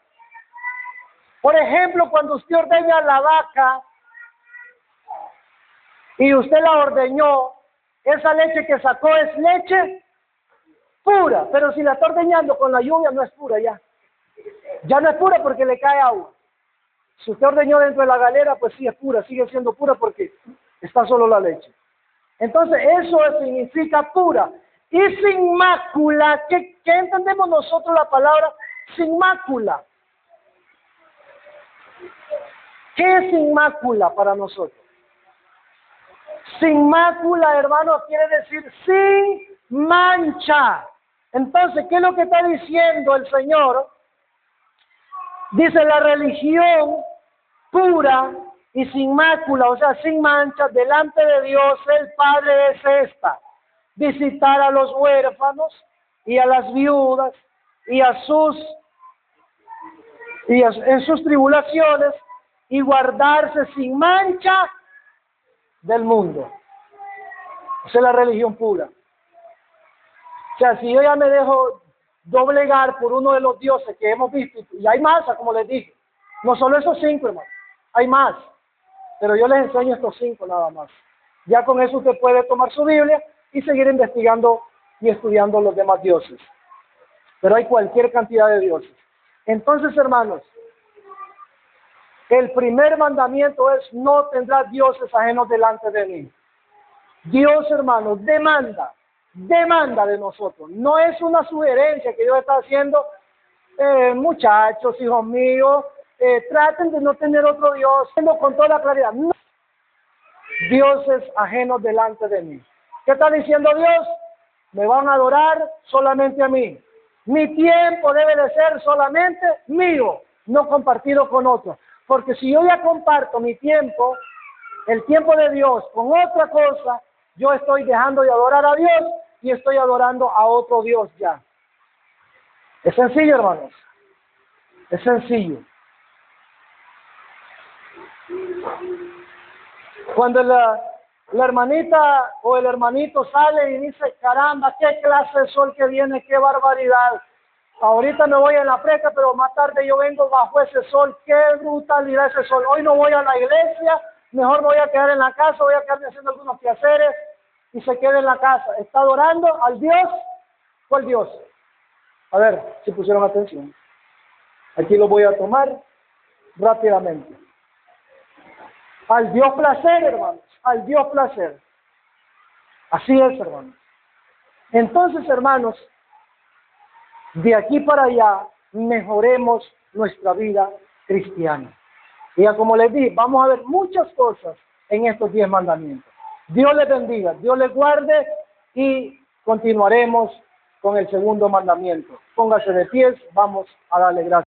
Por ejemplo, cuando usted ordeña la vaca y usted la ordeñó, esa leche que sacó es leche pura, pero si la está ordeñando con la lluvia no es pura ya. Ya no es pura porque le cae agua. Si usted ordeñó dentro de la galera, pues sí es pura, sigue siendo pura porque está solo la leche. Entonces eso significa pura. Y sin mácula, ¿qué entendemos nosotros la palabra sin mácula? ¿Qué es sin mácula para nosotros? Sin mácula, hermano, quiere decir sin mancha. Entonces, ¿qué es lo que está diciendo el Señor? Dice la religión pura y sin mácula, o sea, sin mancha, delante de Dios el Padre es esta: visitar a los huérfanos y a las viudas y en sus tribulaciones y guardarse sin mancha del mundo. Esa es la religión pura. O sea, si yo ya me dejo doblegar por uno de los dioses que hemos visto, y hay más, como les dije, no solo esos 5, hermano, hay más, pero yo les enseño estos 5 nada más. Ya con eso usted puede tomar su Biblia y seguir investigando y estudiando los demás dioses. Pero hay cualquier cantidad de dioses. Entonces, hermanos, el primer mandamiento es: no tendrás dioses ajenos delante de mí. Dios, hermanos, demanda de nosotros. No es una sugerencia que Dios está haciendo, muchachos, hijos míos, traten de no tener otro Dios, con toda claridad. No. Dioses ajenos delante de mí. ¿Qué está diciendo Dios? Me van a adorar solamente a mí. Mi tiempo debe de ser solamente mío, no compartido con otros. Porque si yo ya comparto mi tiempo, el tiempo de Dios, con otra cosa, yo estoy dejando de adorar a Dios y estoy adorando a otro Dios ya. Es sencillo, hermanos. Es sencillo. Cuando la hermanita o el hermanito sale y dice: caramba, qué clase de sol que viene, qué barbaridad. Ahorita me voy en la preca, pero más tarde yo vengo bajo ese sol. Qué brutalidad ese sol. Hoy no voy a la iglesia, mejor voy a quedar en la casa, voy a quedarme haciendo algunos quehaceres y se queda en la casa. ¿Está adorando al Dios? ¿Cuál Dios? A ver, si pusieron atención. Aquí lo voy a tomar rápidamente. Al Dios placer, hermanos, al Dios placer. Así es, hermanos. Entonces, hermanos, de aquí para allá, mejoremos nuestra vida cristiana. Y ya como les dije, vamos a ver muchas cosas en estos 10 mandamientos. Dios les bendiga, Dios les guarde y continuaremos con el segundo mandamiento. Póngase de pies, vamos a darle gracias.